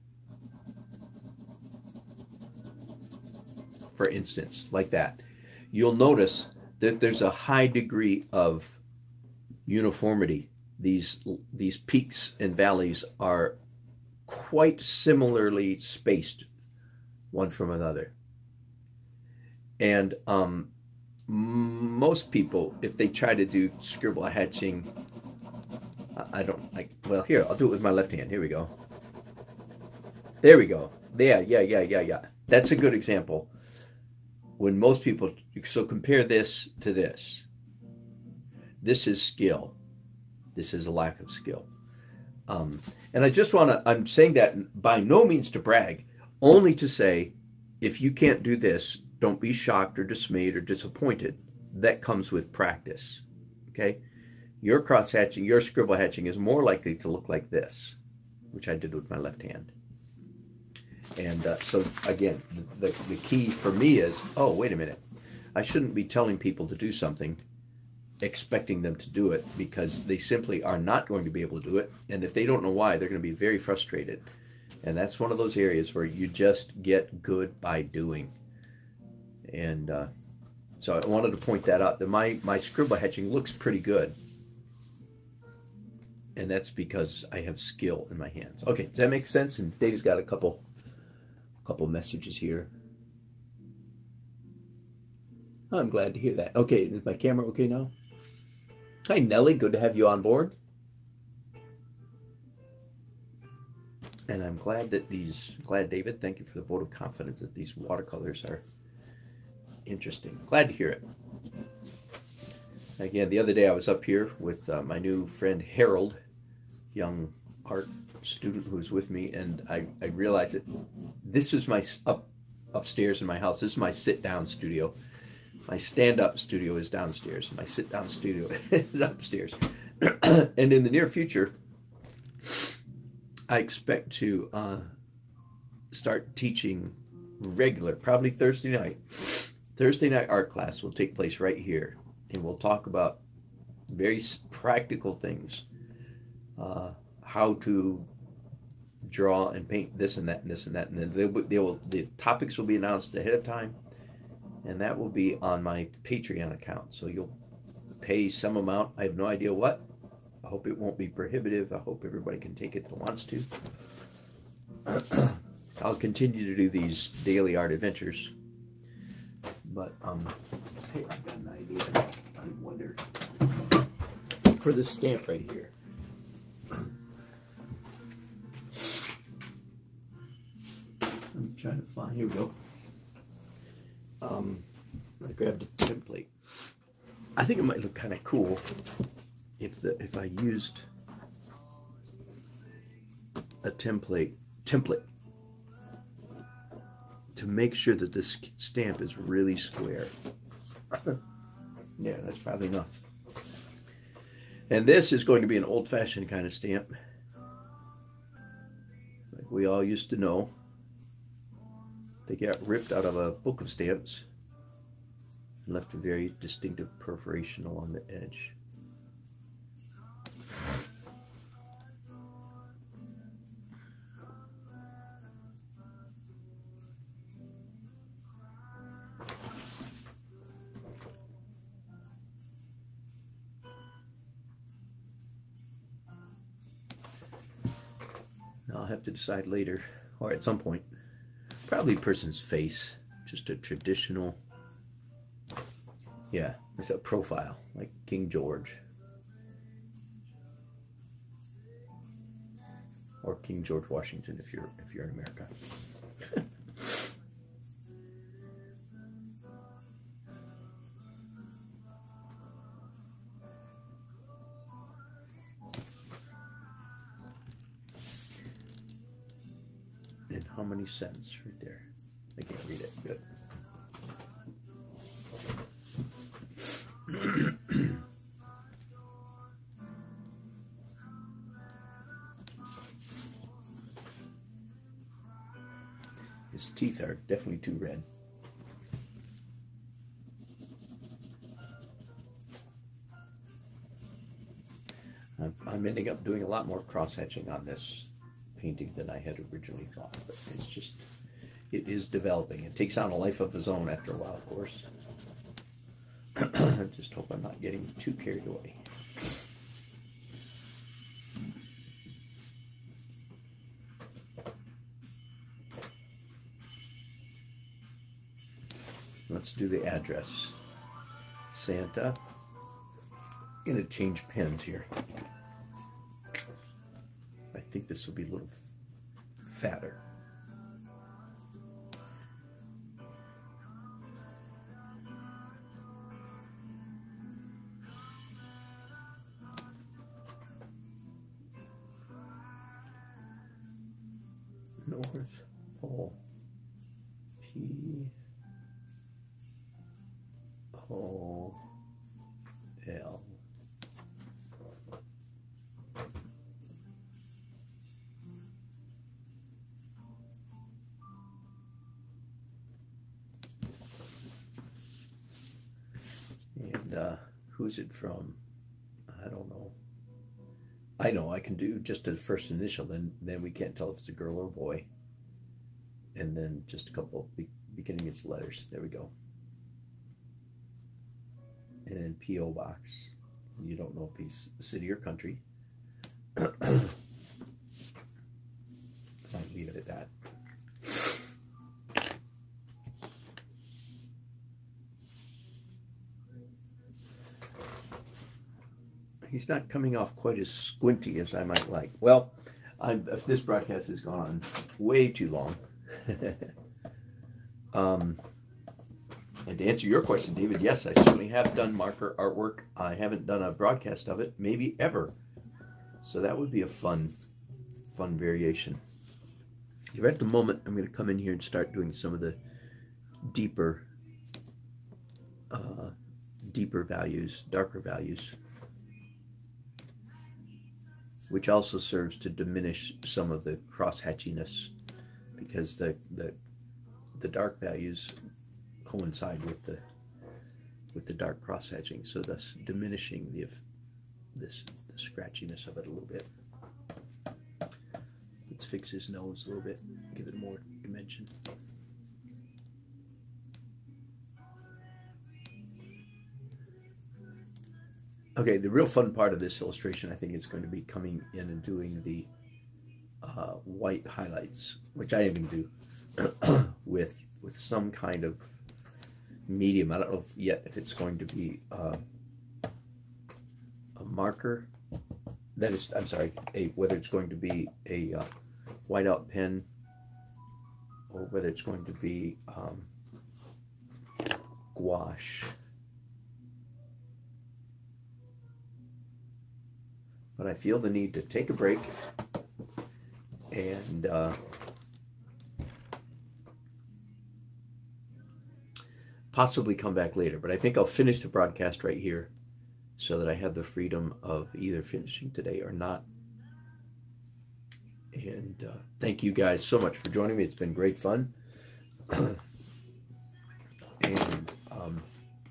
for instance, like that, you'll notice that there's a high degree of uniformity. These peaks and valleys are quite similarly spaced one from another. And most people, if they try to do scribble hatching, well, here, I'll do it with my left hand. Here we go. There we go. Yeah. That's a good example. When most people, so compare this to this. This is skill. This is a lack of skill. And I just I'm saying that by no means to brag, only to say, if you can't do this, don't be shocked or dismayed or disappointed. That comes with practice. Okay? Your cross-hatching, your scribble hatching is more likely to look like this, which I did with my left hand. And so, again, the key for me is, oh, wait a minute. I shouldn't be telling people to do something, expecting them to do it, because they simply are not going to be able to do it. And if they don't know why, they're going to be very frustrated. And that's one of those areas where you just get good by doing. And so I wanted to point that out, that my scribble hatching looks pretty good. And that's because I have skill in my hands. Okay, does that make sense? And Dave's got a couple messages here. I'm glad to hear that. Okay, is my camera okay now? Hi, Nellie. Good to have you on board. And I'm glad that David, thank you for the vote of confidence, that these watercolors Interesting. Glad to hear it. Again, the other day I was up here with my new friend Harold, young art student who's with me, and I realized that this is my upstairs in my house. This is my sit-down studio. My stand-up studio is downstairs. My sit-down studio is upstairs. And in the near future, I expect to start teaching regular, probably Thursday night. Thursday night art class will take place right here, and we'll talk about very practical things, how to draw and paint this and that and this and that, and then the topics will be announced ahead of time, and that will be on my Patreon account. So you'll pay some amount. I have no idea what. I hope it won't be prohibitive. I hope everybody can take it that wants to. I'll continue to do these daily art adventures. But, hey, I've got an idea. I wonder, for this stamp right here. I'm trying to find, here we go. I grabbed a template. I think it might look kind of cool if I used a template to make sure that this stamp is really square. Yeah, that's probably enough. And this is going to be an old-fashioned kind of stamp, like we all used to know. They got ripped out of a book of stamps and left a very distinctive perforation along the edge. Now I'll have to decide later, or at some point, probably a person's face, just a traditional, yeah, it's a profile, like King George. Or King George Washington if you're in America. And how many cents right there? I can't read it. Good. His teeth are definitely too red. I'm ending up doing a lot more cross-hatching on this painting than I had originally thought, but it's just, it is developing. It takes on a life of its own after a while, of course. I just hope I'm not getting too carried away. Let's do the address. Santa. I'm going to change pens here. I think this will be a little fatter. North Pole. P-O-L. And who's it from? I don't know. I know I can do just a first initial, then we can't tell if it's a girl or a boy. And then just a couple beginning of letters. There we go. And then P.O. Box. You don't know if he's city or country. I'll leave it at that. He's not coming off quite as squinty as I might like. Well, if this broadcast has gone on way too long, And to answer your question, David, yes, I certainly have done marker artwork. I haven't done a broadcast of it, maybe ever. So that would be a fun variation. Here at the moment, I'm going to come in here and start doing some of the deeper values, darker values, which also serves to diminish some of the cross-hatchiness, because the dark values coincide with the dark cross-hatching, so thus diminishing the scratchiness of it a little bit. Let's fix his nose a little bit, give it more dimension. Okay, the real fun part of this illustration, I think, is going to be coming in and doing the white highlights, which I even do with some kind of medium. I don't know yet if it's going to be a marker. That is, I'm sorry, whether it's going to be a whiteout pen or whether it's going to be gouache. But I feel the need to take a break and possibly come back later. But I think I'll finish the broadcast right here so that I have the freedom of either finishing today or not. And thank you guys so much for joining me. It's been great fun. And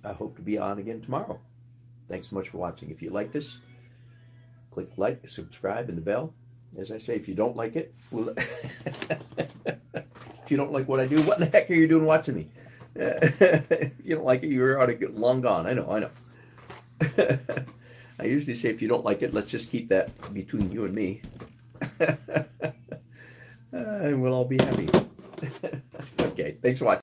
I hope to be on again tomorrow. Thanks so much for watching. If you like this, click like, subscribe, and the bell. As I say, if you don't like it, well, if you don't like what I do, what in the heck are you doing watching me? If you don't like it, you're already long gone. I know. I usually say, if you don't like it, let's just keep that between you and me. And we'll all be happy. Okay, thanks for watching.